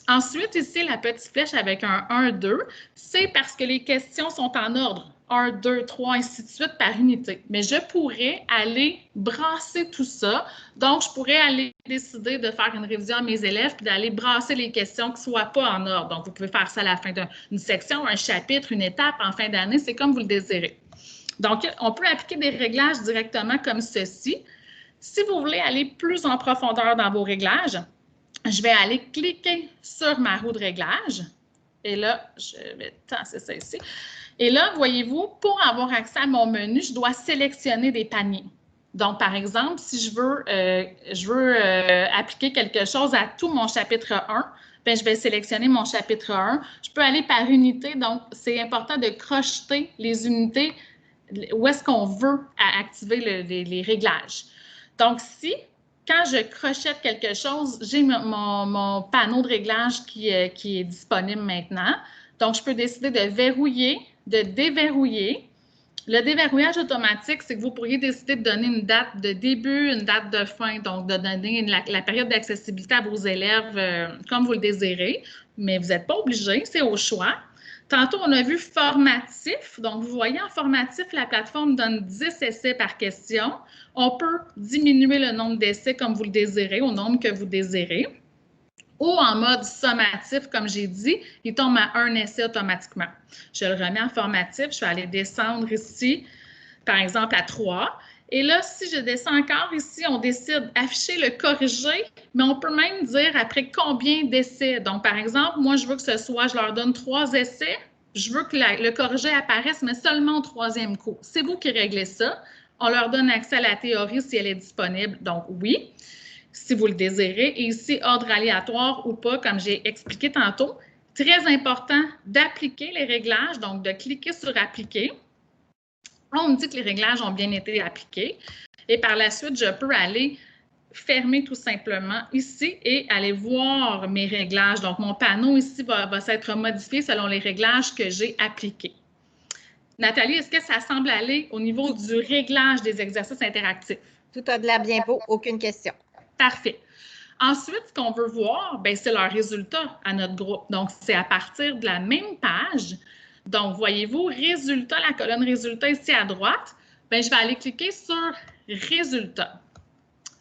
Ensuite, ici, la petite flèche avec un 1, 2, c'est parce que les questions sont en ordre. 1, 2, 3, ainsi de suite par unité. Mais je pourrais aller brasser tout ça. Donc, je pourrais aller décider de faire une révision à mes élèves puis d'aller brasser les questions qui ne soient pas en ordre. Donc, vous pouvez faire ça à la fin d'une section, un chapitre, une étape en fin d'année. C'est comme vous le désirez. Donc, on peut appliquer des réglages directement comme ceci. Si vous voulez aller plus en profondeur dans vos réglages, je vais aller cliquer sur ma roue de réglage. Et là, je vais tasser ça ici. Et là, voyez-vous, pour avoir accès à mon menu, je dois sélectionner des paniers. Donc, par exemple, si je veux appliquer quelque chose à tout mon chapitre 1, bien, je vais sélectionner mon chapitre 1. Je peux aller par unité, donc c'est important de crocheter les unités où est-ce qu'on veut activer les réglages. Donc, quand je crochette quelque chose, j'ai mon panneau de réglage qui est disponible maintenant. Donc, je peux décider de verrouiller, de déverrouiller. Le déverrouillage automatique, c'est que vous pourriez décider de donner une date de début, une date de fin, donc de donner la période d'accessibilité à vos élèves comme vous le désirez, mais vous n'êtes pas obligé, c'est au choix. Tantôt, on a vu formatif. Donc, vous voyez, en formatif, la plateforme donne 10 essais par question. On peut diminuer le nombre d'essais comme vous le désirez, au nombre que vous désirez. Ou en mode sommatif, comme j'ai dit, il tombe à 1 essai automatiquement. Je le remets en formatif. Je vais aller descendre ici, par exemple, à 3. Et là, si je descends encore ici, on décide afficher le corrigé, mais on peut même dire après combien d'essais. Donc, par exemple, moi, je veux que ce soit, je leur donne 3 essais. Je veux que le corrigé apparaisse, mais seulement au 3e coup. C'est vous qui réglez ça. On leur donne accès à la théorie si elle est disponible. Donc, oui, si vous le désirez. Et ici, ordre aléatoire ou pas, comme j'ai expliqué tantôt. Très important d'appliquer les réglages, donc de cliquer sur « Appliquer ». On me dit que les réglages ont bien été appliqués. Et par la suite, je peux aller fermer tout simplement ici et aller voir mes réglages. Donc, mon panneau ici va s'être modifié selon les réglages que j'ai appliqués. Nathalie, est-ce que ça semble aller au niveau du réglage des exercices interactifs? Tout a de l'air bien beau, aucune question. Parfait. Ensuite, ce qu'on veut voir, c'est leur résultat à notre groupe. Donc, c'est à partir de la même page. Donc, voyez-vous, résultat, la colonne résultat ici à droite, je vais aller cliquer sur résultat.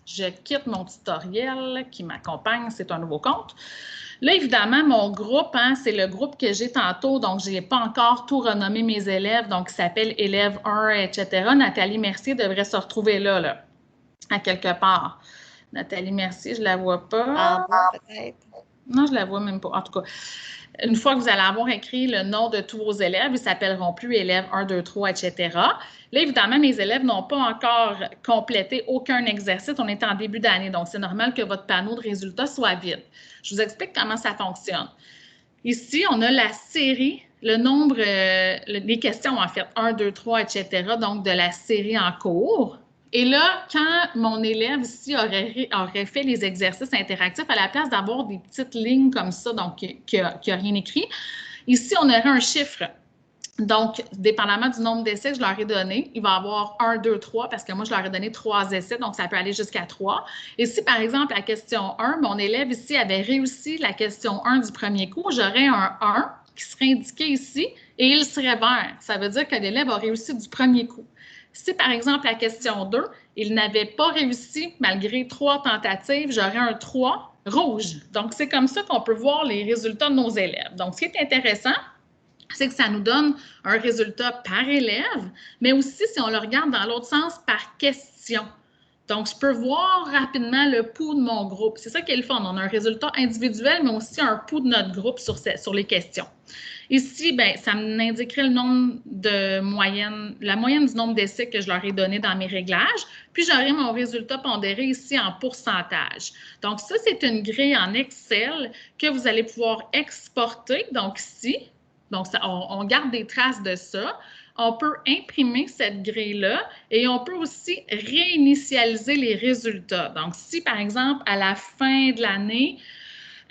Je quitte mon tutoriel qui m'accompagne, c'est un nouveau compte. Là, évidemment, mon groupe, c'est le groupe que j'ai tantôt, donc je n'ai pas encore tout renommé mes élèves, donc il s'appelle élève 1, etc. Nathalie Mercier devrait se retrouver là, à quelque part. Nathalie Mercier, je ne la vois pas. En bas, peut-être. Non, je ne la vois même pas. En tout cas, une fois que vous allez avoir écrit le nom de tous vos élèves, ils ne s'appelleront plus élèves 1, 2, 3, etc. Là, évidemment, mes élèves n'ont pas encore complété aucun exercice. On est en début d'année, donc c'est normal que votre panneau de résultats soit vide. Je vous explique comment ça fonctionne. Ici, on a la série, le nombre, les questions en fait, 1, 2, 3, etc., donc de la série en cours. Et là, quand mon élève ici aurait fait les exercices interactifs, à la place d'avoir des petites lignes comme ça, donc qui n'a rien écrit, ici, on aurait un chiffre. Donc, dépendamment du nombre d'essais que je leur ai donné, il va y avoir 1, 2, 3, parce que moi, je leur ai donné 3 essais, donc ça peut aller jusqu'à 3. Et si, par exemple, la question 1, mon élève ici avait réussi la question 1 du premier coup, j'aurais un 1 qui serait indiqué ici et il serait vert. Ça veut dire que l'élève a réussi du premier coup. Si, par exemple, la question 2, il n'avait pas réussi malgré 3 tentatives, j'aurais un 3 rouge. Donc, c'est comme ça qu'on peut voir les résultats de nos élèves. Donc, ce qui est intéressant, c'est que ça nous donne un résultat par élève, mais aussi, si on le regarde dans l'autre sens, par question. Donc, je peux voir rapidement le pouls de mon groupe. C'est ça qui est le fun. On a un résultat individuel, mais aussi un pouls de notre groupe sur les questions. Ici, ça m'indiquerait le nombre de la moyenne du nombre d'essais que je leur ai donné dans mes réglages. Puis, j'aurai mon résultat pondéré ici en pourcentage. Donc, ça, c'est une grille en Excel que vous allez pouvoir exporter. Donc, ici, on garde des traces de ça. On peut imprimer cette grille-là et on peut aussi réinitialiser les résultats. Donc, si, par exemple, à la fin de l'année,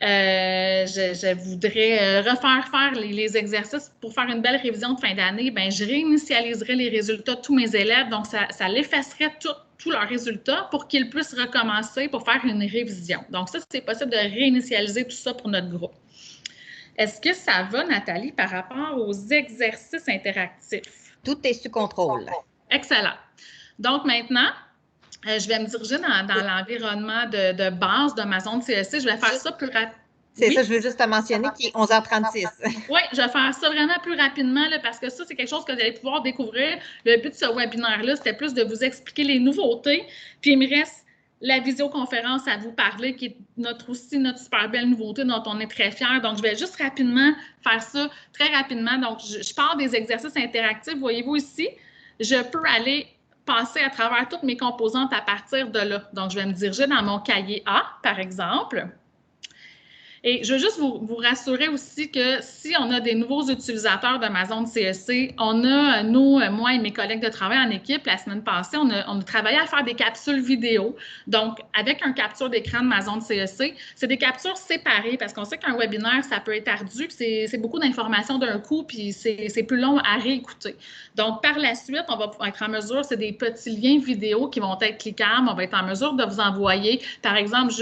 je voudrais refaire faire les exercices pour faire une belle révision de fin d'année, je réinitialiserai les résultats de tous mes élèves. Donc, ça l'effacerait tous leurs résultats pour qu'ils puissent recommencer pour faire une révision. Donc, ça, c'est possible de réinitialiser tout ça pour notre groupe. Est-ce que ça va, Nathalie, par rapport aux exercices interactifs? Tout est sous contrôle. Excellent. Donc, maintenant, je vais me diriger dans l'environnement de base de ma zone CEC. Je vais faire ça plus rapidement. C'est ça, je veux juste te mentionner qu'il est 11h36. Oui, je vais faire ça vraiment plus rapidement là, parce que ça, c'est quelque chose que vous allez pouvoir découvrir. Le but de ce webinaire-là, c'était plus de vous expliquer les nouveautés. Puis il me reste la visioconférence à vous parler, qui est notre super belle nouveauté dont on est très fiers. Donc, je vais juste rapidement faire ça, très rapidement. Donc, je pars des exercices interactifs. Voyez-vous ici, je peux aller passer à travers toutes mes composantes à partir de là. Donc, je vais me diriger dans mon cahier A, par exemple. Et je veux juste vous rassurer aussi que si on a des nouveaux utilisateurs de ma zone CEC, on a, nous, moi et mes collègues de travail en équipe, la semaine passée, on a travaillé à faire des capsules vidéo. Donc, avec un capture d'écran de ma zone CEC, c'est des captures séparées parce qu'on sait qu'un webinaire, ça peut être ardu, puis c'est beaucoup d'informations d'un coup, puis c'est plus long à réécouter. Donc, par la suite, on va être en mesure, c'est des petits liens vidéo qui vont être cliquables, on va être en mesure de vous envoyer, par exemple,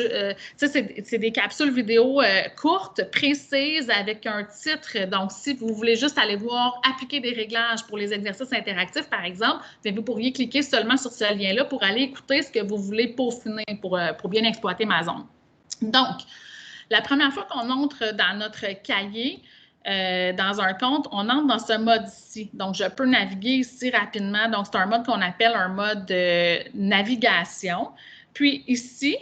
c'est des capsules vidéo courte, précise, avec un titre. Donc, si vous voulez juste aller voir appliquer des réglages pour les exercices interactifs, par exemple, vous pourriez cliquer seulement sur ce lien-là pour aller écouter ce que vous voulez peaufiner pour bien exploiter ma zone. Donc, la première fois qu'on entre dans notre cahier, dans un compte, on entre dans ce mode ici. Donc, je peux naviguer ici rapidement. Donc, c'est un mode qu'on appelle un mode navigation. Puis ici,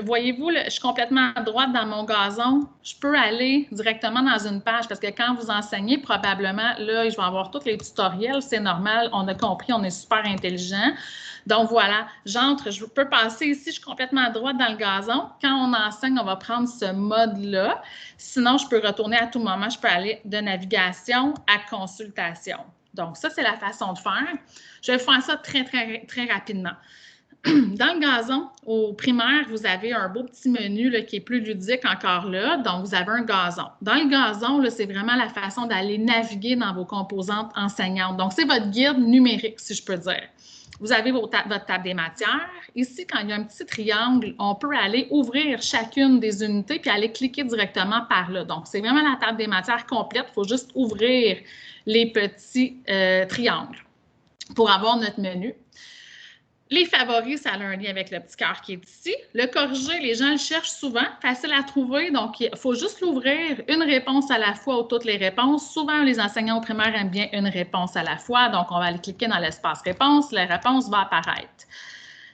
voyez-vous, je suis complètement à droite dans mon gazon. Je peux aller directement dans une page parce que quand vous enseignez, probablement, là, je vais avoir tous les tutoriels. C'est normal, on a compris, on est super intelligent. Donc, voilà, j'entre, je peux passer ici, je suis complètement à droite dans le gazon. Quand on enseigne, on va prendre ce mode-là. Sinon, je peux retourner à tout moment, je peux aller de navigation à consultation. Donc, ça, c'est la façon de faire. Je vais faire ça très, très, très rapidement. Dans le gazon, au primaire, vous avez un beau petit menu là, qui est plus ludique encore là. Donc, vous avez un gazon. Dans le gazon, c'est vraiment la façon d'aller naviguer dans vos composantes enseignantes. Donc, c'est votre guide numérique, si je peux dire. Vous avez votre table des matières. Ici, quand il y a un petit triangle, on peut aller ouvrir chacune des unités puis aller cliquer directement par là. Donc, c'est vraiment la table des matières complète. Il faut juste ouvrir les petits triangles pour avoir notre menu. Les favoris, ça a un lien avec le petit cœur qui est ici. Le corriger, les gens le cherchent souvent, facile à trouver. Donc, il faut juste l'ouvrir, une réponse à la fois ou toutes les réponses. Souvent, les enseignants au primaire aiment bien une réponse à la fois. Donc, on va aller cliquer dans l'espace réponse. La réponse va apparaître.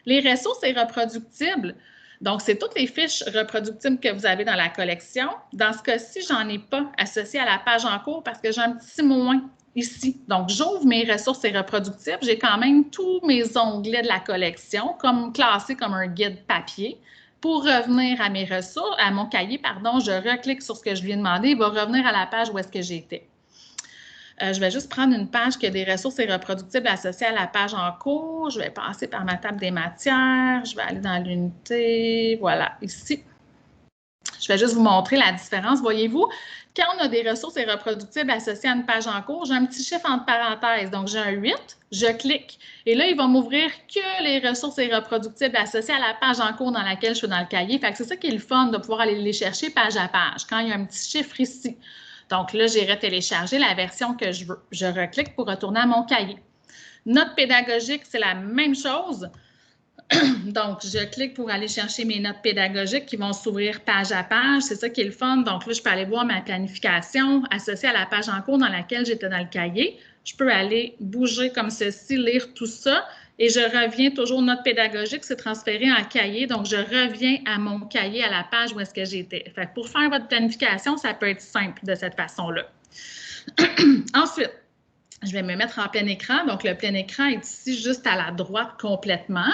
Les ressources et reproductibles. Donc, c'est toutes les fiches reproductibles que vous avez dans la collection. Dans ce cas-ci, je n'en ai pas associé à la page en cours parce que j'ai un petit moins ici. Donc, j'ouvre mes ressources et reproductibles. J'ai quand même tous mes onglets de la collection classés comme un guide papier. Pour revenir à mes ressources, à mon cahier, pardon, je reclique sur ce que je lui ai demandé. Il va revenir à la page où est-ce que j'étais. Je vais juste prendre une page qui a des ressources et reproductibles associées à la page en cours. Je vais passer par ma table des matières. Je vais aller dans l'unité. Voilà, ici. Je vais juste vous montrer la différence. Voyez-vous, quand on a des ressources et reproductibles associées à une page en cours, j'ai un petit chiffre entre parenthèses. Donc, j'ai un 8, je clique. Et là, il va m'ouvrir que les ressources et reproductibles associées à la page en cours dans laquelle je suis dans le cahier. Fait que c'est ça qui est le fun de pouvoir aller les chercher page à page. Quand il y a un petit chiffre ici. Donc là, j'irai télécharger la version que je veux. Je reclique pour retourner à mon cahier. Notes pédagogiques, c'est la même chose. Donc, je clique pour aller chercher mes notes pédagogiques qui vont s'ouvrir page à page. C'est ça qui est le fun. Donc là, je peux aller voir ma planification associée à la page en cours dans laquelle j'étais dans le cahier. Je peux aller bouger comme ceci, lire tout ça. Et je reviens toujours notes pédagogiques, c'est transféré en cahier. Donc, je reviens à mon cahier, à la page où est-ce que j'étais. Fait que pour faire votre planification, ça peut être simple de cette façon-là. Ensuite, je vais me mettre en plein écran. Donc, le plein écran est ici juste à la droite complètement.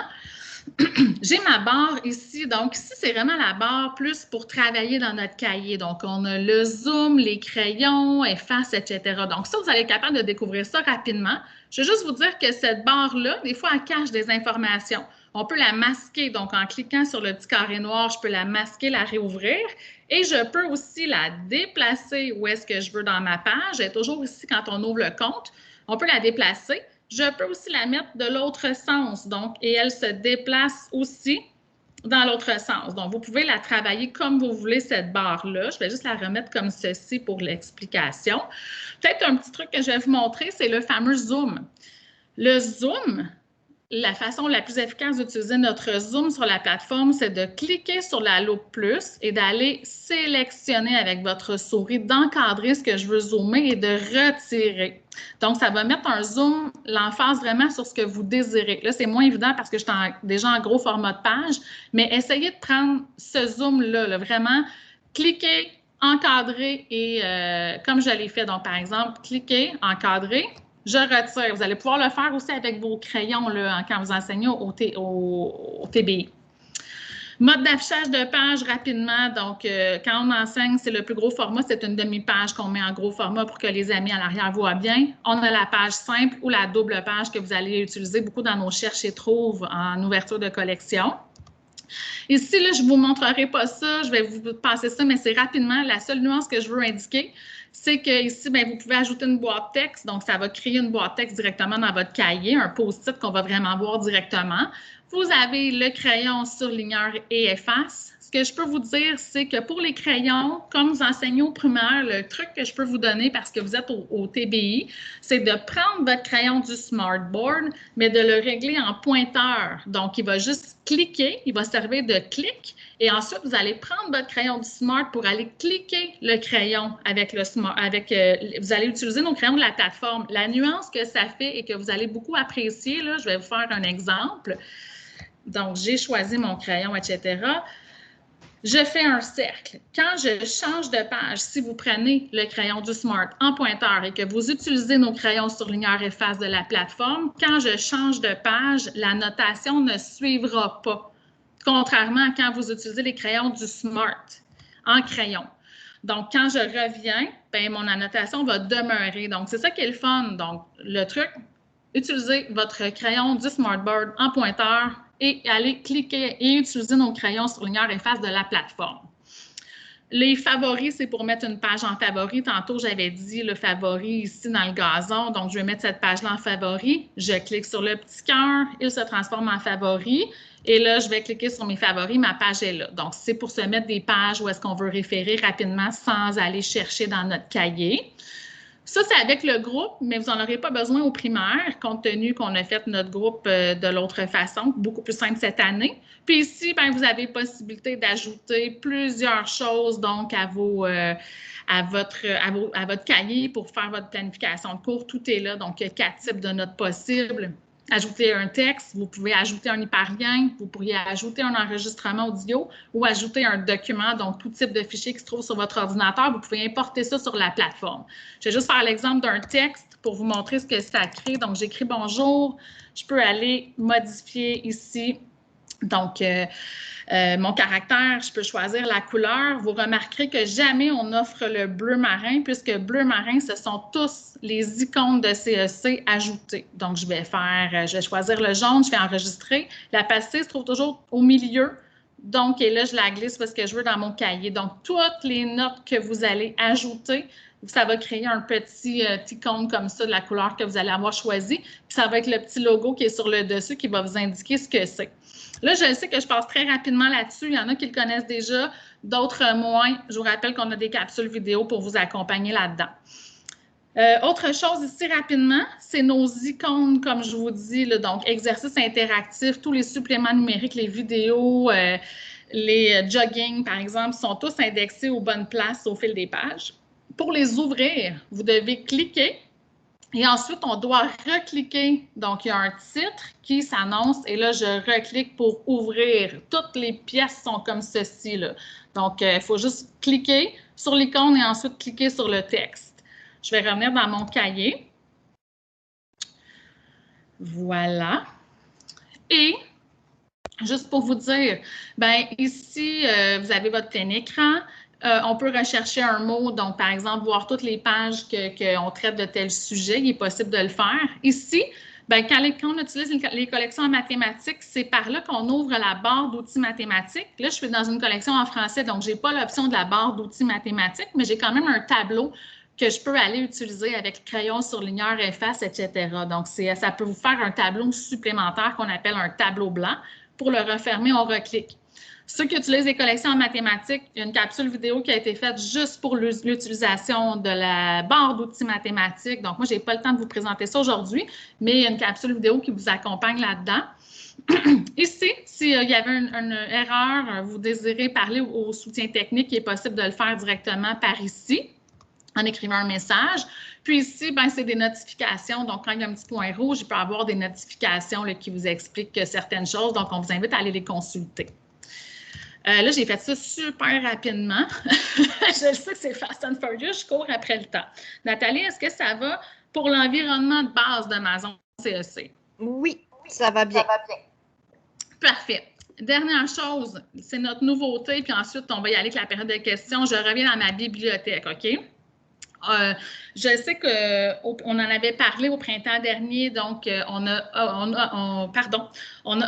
J'ai ma barre ici. Donc, ici, c'est vraiment la barre plus pour travailler dans notre cahier. Donc, on a le zoom, les crayons, efface, etc. Donc, ça, vous allez être capable de découvrir ça rapidement. Je vais juste vous dire que cette barre-là, des fois, elle cache des informations. On peut la masquer. Donc, en cliquant sur le petit carré noir, je peux la masquer, la réouvrir. Et je peux aussi la déplacer où est-ce que je veux dans ma page. Elle est toujours ici quand on ouvre le compte. On peut la déplacer. Je peux aussi la mettre de l'autre sens, donc, et elle se déplace aussi dans l'autre sens. Donc, vous pouvez la travailler comme vous voulez, cette barre-là. Je vais juste la remettre comme ceci pour l'explication. Peut-être un petit truc que je vais vous montrer, c'est le fameux zoom. Le zoom, la façon la plus efficace d'utiliser notre zoom sur la plateforme, c'est de cliquer sur la loupe plus et d'aller sélectionner avec votre souris, d'encadrer ce que je veux zoomer et de retirer. Donc, ça va mettre un zoom, l'emphase vraiment sur ce que vous désirez. Là, c'est moins évident parce que je suis déjà en gros format de page, mais essayez de prendre ce zoom-là, là, vraiment, cliquez, encadrer et comme je l'ai fait, donc par exemple, cliquez, encadrer. Je retire. Vous allez pouvoir le faire aussi avec vos crayons là, quand vous enseignez au TBI. Mode d'affichage de page rapidement. Donc, quand on enseigne, c'est le plus gros format. C'est une demi-page qu'on met en gros format pour que les amis à l'arrière voient bien. On a la page simple ou la double page que vous allez utiliser beaucoup dans nos cherche et trouve en ouverture de collection. Ici, là, je ne vous montrerai pas ça. Je vais vous passer ça, mais c'est rapidement. La seule nuance que je veux indiquer, c'est qu'ici, vous pouvez ajouter une boîte texte. Donc, ça va créer une boîte texte directement dans votre cahier, un post-it qu'on va vraiment voir directement. Vous avez le crayon surligneur et efface. Ce que je peux vous dire, c'est que pour les crayons, comme vous enseignez au primaire, le truc que je peux vous donner parce que vous êtes au TBI, c'est de prendre votre crayon du Smartboard, mais de le régler en pointeur. Donc, il va juste cliquer, il va servir de clic. Et ensuite, vous allez prendre votre crayon du Smart pour aller cliquer le crayon avec le Smart. Vous allez utiliser nos crayons de la plateforme. La nuance que ça fait et que vous allez beaucoup apprécier, là, je vais vous faire un exemple. Donc, j'ai choisi mon crayon, etc. Je fais un cercle. Quand je change de page, si vous prenez le crayon du Smart en pointeur et que vous utilisez nos crayons surligneurs efface de la plateforme, quand je change de page, la notation ne suivra pas. Contrairement à quand vous utilisez les crayons du Smart en crayon. Donc, quand je reviens, mon annotation va demeurer. Donc, c'est ça qui est le fun. Donc, le truc, utilisez votre crayon du Smartboard en pointeur et allez cliquer et utiliser nos crayons surligneurs efface de la plateforme. Les favoris, c'est pour mettre une page en favori. Tantôt, j'avais dit le favori ici dans le gazon. Donc, je vais mettre cette page-là en favori. Je clique sur le petit cœur. Il se transforme en favori. Et là, je vais cliquer sur mes favoris. Ma page est là. Donc, c'est pour se mettre des pages où est-ce qu'on veut référer rapidement sans aller chercher dans notre cahier. Ça, c'est avec le groupe, mais vous n'en aurez pas besoin au primaire, compte tenu qu'on a fait notre groupe de l'autre façon, beaucoup plus simple cette année. Puis ici, vous avez possibilité d'ajouter plusieurs choses donc à votre cahier pour faire votre planification de cours. Tout est là, donc il y a 4 types de notes possibles. Ajouter un texte, vous pouvez ajouter un hyperlien, vous pourriez ajouter un enregistrement audio ou ajouter un document, donc tout type de fichier qui se trouve sur votre ordinateur, vous pouvez importer ça sur la plateforme. Je vais juste faire l'exemple d'un texte pour vous montrer ce que ça crée. Donc, j'écris « Bonjour », je peux aller modifier ici, donc, mon caractère, je peux choisir la couleur. Vous remarquerez que jamais on offre le bleu marin, puisque bleu marin, ce sont tous les icônes de CEC ajoutées. Donc, je vais choisir le jaune, je vais enregistrer. La pastille se trouve toujours au milieu. Donc, et là, je la glisse parce que je veux dans mon cahier. Donc, toutes les notes que vous allez ajouter, ça va créer un petit icône comme ça de la couleur que vous allez avoir choisie. Puis, ça va être le petit logo qui est sur le dessus qui va vous indiquer ce que c'est. Là, je sais que je passe très rapidement là-dessus. Il y en a qui le connaissent déjà, d'autres moins. Je vous rappelle qu'on a des capsules vidéo pour vous accompagner là-dedans. Autre chose ici rapidement, c'est nos icônes, comme je vous dis, là, donc exercices interactifs, tous les suppléments numériques, les vidéos, les jogging, par exemple, sont tous indexés aux bonnes places au fil des pages. Pour les ouvrir, vous devez cliquer. Et ensuite, on doit recliquer. Donc, il y a un titre qui s'annonce et là, je reclique pour ouvrir. Toutes les pièces sont comme ceci, là. Donc, il faut juste cliquer sur l'icône et ensuite cliquer sur le texte. Je vais revenir dans mon cahier. Voilà. Et, juste pour vous dire, ici, vous avez votre plein écran. On peut rechercher un mot, donc par exemple, voir toutes les pages qu'on traite de tel sujet, il est possible de le faire. Ici, quand on utilise les collections en mathématiques, c'est par là qu'on ouvre la barre d'outils mathématiques. Là, je suis dans une collection en français, donc je n'ai pas l'option de la barre d'outils mathématiques, mais j'ai quand même un tableau que je peux aller utiliser avec crayon surligneur, efface, etc. Donc, ça peut vous faire un tableau supplémentaire qu'on appelle un tableau blanc. Pour le refermer, on reclique. Ceux qui utilisent les collections en mathématiques, il y a une capsule vidéo qui a été faite juste pour l'utilisation de la barre d'outils mathématiques. Donc, moi, je n'ai pas le temps de vous présenter ça aujourd'hui, mais il y a une capsule vidéo qui vous accompagne là-dedans. Ici, s'il y avait une erreur, vous désirez parler au soutien technique, il est possible de le faire directement par ici, en écrivant un message. Puis ici, c'est des notifications. Donc, quand il y a un petit point rouge, il peut y avoir des notifications là, qui vous expliquent certaines choses. Donc, on vous invite à aller les consulter. Là, j'ai fait ça super rapidement. Je sais que c'est Fast and Furious, je cours après le temps. Nathalie, est-ce que ça va pour l'environnement de base d'Amazon CEC? Oui, ça va bien. Parfait. Dernière chose, c'est notre nouveauté, puis ensuite, on va y aller avec la période de questions. Je reviens dans ma bibliothèque, OK? Je sais qu'on en avait parlé au printemps dernier, donc on a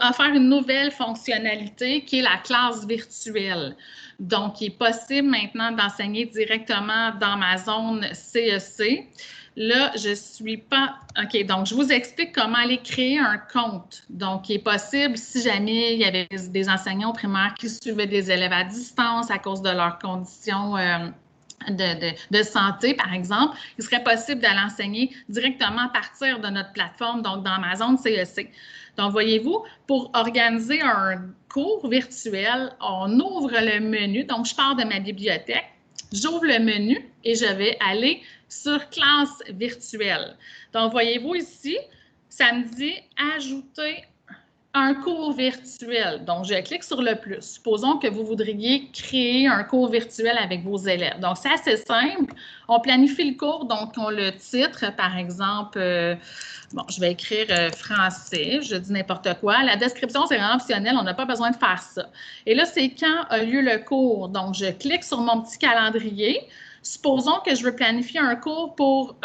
offert une nouvelle fonctionnalité qui est la classe virtuelle. Donc, il est possible maintenant d'enseigner directement dans ma zone CEC. Là, je ne suis pas... OK, donc je vous explique comment aller créer un compte. Donc, il est possible, si jamais il y avait des enseignants au primaire qui suivaient des élèves à distance à cause de leurs conditions de santé, par exemple, il serait possible d'aller enseigner directement à partir de notre plateforme, donc dans ma zone CEC. Donc, voyez-vous, pour organiser un cours virtuel, on ouvre le menu. Donc, je pars de ma bibliothèque, j'ouvre le menu et je vais aller sur classe virtuelle. Donc, voyez-vous ici, ça me dit « Ajouter un cours virtuel ». Donc, je clique sur le plus. Supposons que vous voudriez créer un cours virtuel avec vos élèves. Donc, c'est assez simple. On planifie le cours, donc on le titre, par exemple, je vais écrire français, je dis n'importe quoi. La description, c'est vraiment optionnel, on n'a pas besoin de faire ça. Et là, c'est quand a lieu le cours. Donc, je clique sur mon petit calendrier. Supposons que je veux planifier un cours pour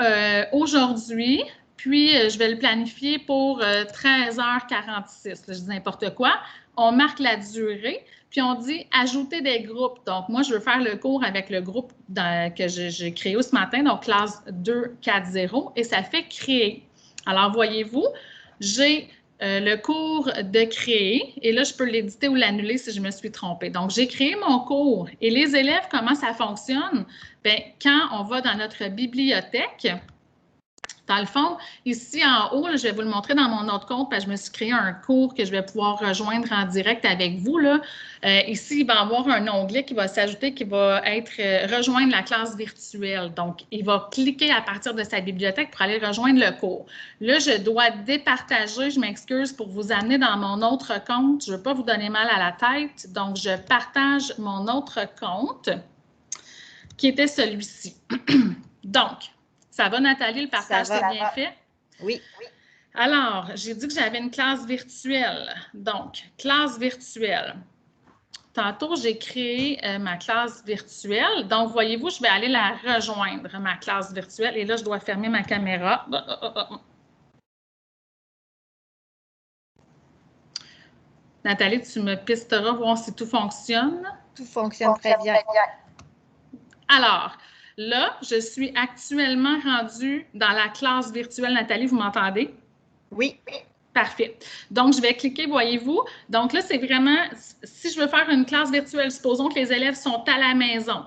aujourd'hui. Puis, je vais le planifier pour 13h46. Là, je dis n'importe quoi. On marque la durée, puis on dit « Ajouter des groupes ». Donc, moi, je veux faire le cours avec le groupe que j'ai créé ce matin, donc classe 240, et ça fait « Créer ». Alors, voyez-vous, j'ai le cours de créer, et là, je peux l'éditer ou l'annuler si je me suis trompée. Donc, j'ai créé mon cours. Et les élèves, comment ça fonctionne? Bien, quand on va dans notre bibliothèque, dans le fond, ici en haut, là, je vais vous le montrer dans mon autre compte parce que je me suis créé un cours que je vais pouvoir rejoindre en direct avec vous. Là. Ici, il va y avoir un onglet qui va s'ajouter qui va être rejoindre la classe virtuelle. Donc, il va cliquer à partir de sa bibliothèque pour aller rejoindre le cours. Là, je dois départager, je m'excuse, pour vous amener dans mon autre compte. Je ne veux pas vous donner mal à la tête. Donc, je partage mon autre compte qui était celui-ci. Donc, ça va, Nathalie, le partage, c'est bien fait? Oui. Alors, j'ai dit que j'avais une classe virtuelle. Donc, classe virtuelle. Tantôt, j'ai créé ma classe virtuelle. Donc, voyez-vous, je vais aller la rejoindre, ma classe virtuelle. Et là, je dois fermer ma caméra. Nathalie, tu me pisteras voir si tout fonctionne. Tout fonctionne très bien. Alors, là, je suis actuellement rendue dans la classe virtuelle. Nathalie, vous m'entendez? Oui. Parfait. Donc, je vais cliquer, voyez-vous. Donc là, c'est vraiment, si je veux faire une classe virtuelle, supposons que les élèves sont à la maison.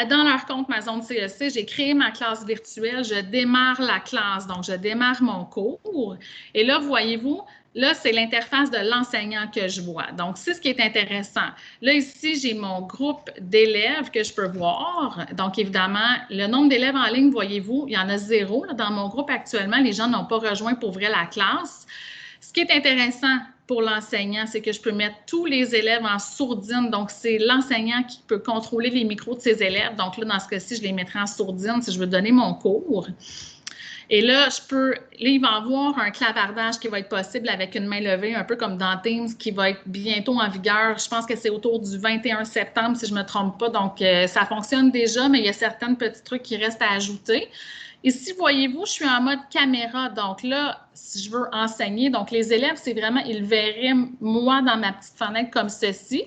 Dans leur compte ma zone CEC, j'ai créé ma classe virtuelle, je démarre la classe, donc je démarre mon cours. Et là, voyez-vous, là, c'est l'interface de l'enseignant que je vois. Donc, c'est ce qui est intéressant. Là, ici, j'ai mon groupe d'élèves que je peux voir. Donc, évidemment, le nombre d'élèves en ligne, voyez-vous, il y en a 0. Dans mon groupe actuellement, les gens n'ont pas rejoint pour vrai la classe. Ce qui est intéressant pour l'enseignant, c'est que je peux mettre tous les élèves en sourdine. Donc, c'est l'enseignant qui peut contrôler les micros de ses élèves. Donc, là, dans ce cas-ci, je les mettrai en sourdine si je veux donner mon cours. Et là, il va y avoir un clavardage qui va être possible avec une main levée, un peu comme dans Teams, qui va être bientôt en vigueur. Je pense que c'est autour du 21 septembre, si je ne me trompe pas. Donc, ça fonctionne déjà, mais il y a certains petits trucs qui restent à ajouter. Ici, voyez-vous, je suis en mode caméra. Donc là, si je veux enseigner, donc les élèves, c'est vraiment, ils verraient moi dans ma petite fenêtre comme ceci.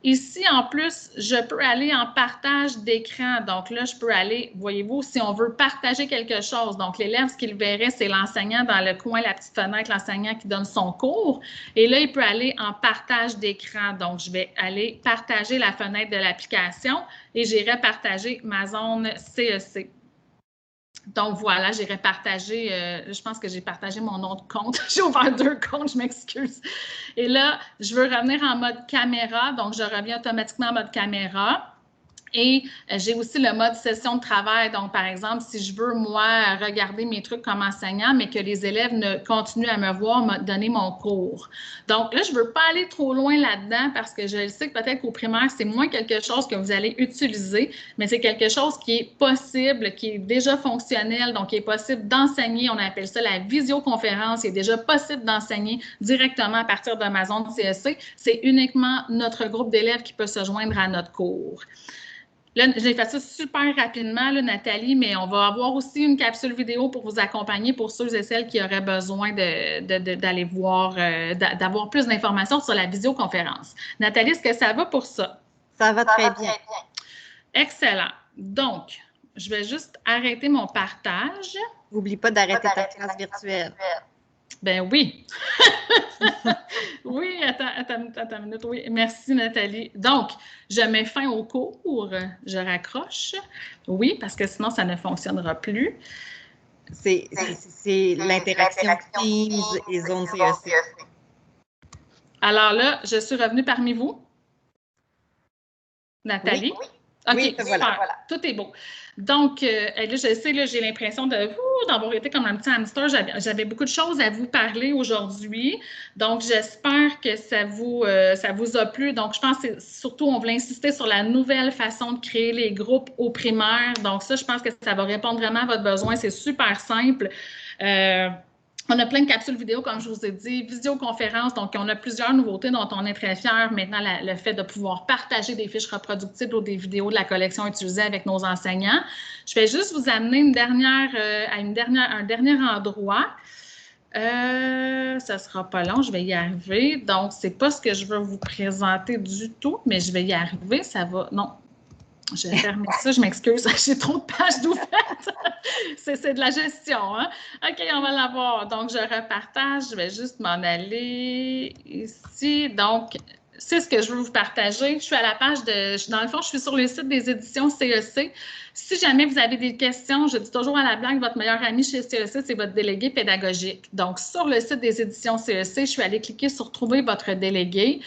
Ici, en plus, je peux aller en partage d'écran. Donc là, je peux aller, voyez-vous, si on veut partager quelque chose. Donc, l'élève, ce qu'il verrait, c'est l'enseignant dans le coin, la petite fenêtre, l'enseignant qui donne son cours. Et là, il peut aller en partage d'écran. Donc, je vais aller partager la fenêtre de l'application et j'irai partager ma zone CEC. Donc, voilà, j'irai partager, je pense que j'ai partagé mon autre compte. J'ai ouvert 2 comptes, je m'excuse. Et là, je veux revenir en mode caméra. Donc, je reviens automatiquement en mode caméra. Et j'ai aussi le mode session de travail. Donc, par exemple, si je veux, moi, regarder mes trucs comme enseignant, mais que les élèves ne continuent à me voir, me donner mon cours. Donc, là, je ne veux pas aller trop loin là-dedans parce que je sais que peut-être qu'au primaire, c'est moins quelque chose que vous allez utiliser, mais c'est quelque chose qui est possible, qui est déjà fonctionnel, donc qui est possible d'enseigner. On appelle ça la visioconférence. Il est déjà possible d'enseigner directement à partir de ma zone CEC. C'est uniquement notre groupe d'élèves qui peut se joindre à notre cours. Là, j'ai fait ça super rapidement, là, Nathalie, mais on va avoir aussi une capsule vidéo pour vous accompagner pour ceux et celles qui auraient besoin d'aller voir, d'avoir plus d'informations sur la visioconférence. Nathalie, est-ce que ça va pour ça? Ça va très bien. Excellent. Donc, je vais juste arrêter mon partage. N'oublie pas d'arrêter ta classe virtuelle. Ben oui. Oui, attends une minute. Oui, merci Nathalie. Donc, je mets fin au cours, je raccroche. Oui, parce que sinon, ça ne fonctionnera plus. C'est l'interaction Teams et zone CEC. Alors là, je suis revenue parmi vous. Nathalie? Oui. OK, oui, super. Voilà. Tout est beau. Donc, là, je sais, là, j'ai l'impression d'avoir été comme un petit hamster. J'avais beaucoup de choses à vous parler aujourd'hui. Donc, j'espère que ça vous a plu. Donc, je pense que surtout, on voulait insister sur la nouvelle façon de créer les groupes au primaire. Donc, ça, je pense que ça va répondre vraiment à votre besoin. C'est super simple. On a plein de capsules vidéo, comme je vous ai dit, visioconférence. Donc, on a plusieurs nouveautés dont on est très fiers. Maintenant, le fait de pouvoir partager des fiches reproductibles ou des vidéos de la collection utilisée avec nos enseignants. Je vais juste vous amener à un dernier endroit. Ça ne sera pas long, je vais y arriver. Donc, ce n'est pas ce que je veux vous présenter du tout, mais je vais y arriver. Ça va... Non. Je vais fermer ça, je m'excuse, j'ai trop de pages d'ouvertes. C'est de la gestion, hein? OK, on va l'avoir. Donc, je repartage, je vais juste m'en aller ici. Donc, c'est ce que je veux vous partager. Je suis à la page dans le fond, je suis sur le site des éditions CEC. Si jamais vous avez des questions, je dis toujours à la blague, votre meilleur ami chez CEC, c'est votre délégué pédagogique. Donc, sur le site des éditions CEC, je suis allée cliquer sur « Trouver votre délégué ».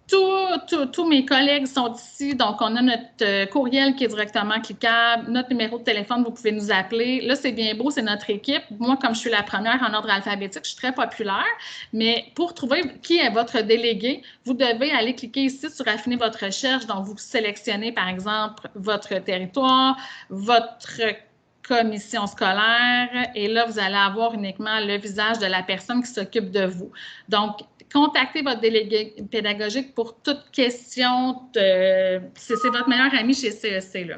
Tous mes collègues sont ici, donc on a notre courriel qui est directement cliquable, notre numéro de téléphone, vous pouvez nous appeler. Là, c'est bien beau, c'est notre équipe. Moi, comme je suis la première en ordre alphabétique, je suis très populaire, mais pour trouver qui est votre délégué, vous devez aller cliquer ici sur « Affiner votre recherche ». Donc, vous sélectionnez, par exemple, votre territoire, votre commission scolaire, et là, vous allez avoir uniquement le visage de la personne qui s'occupe de vous. Donc, contactez votre délégué pédagogique pour toute question. C'est votre meilleur ami chez CEC, là.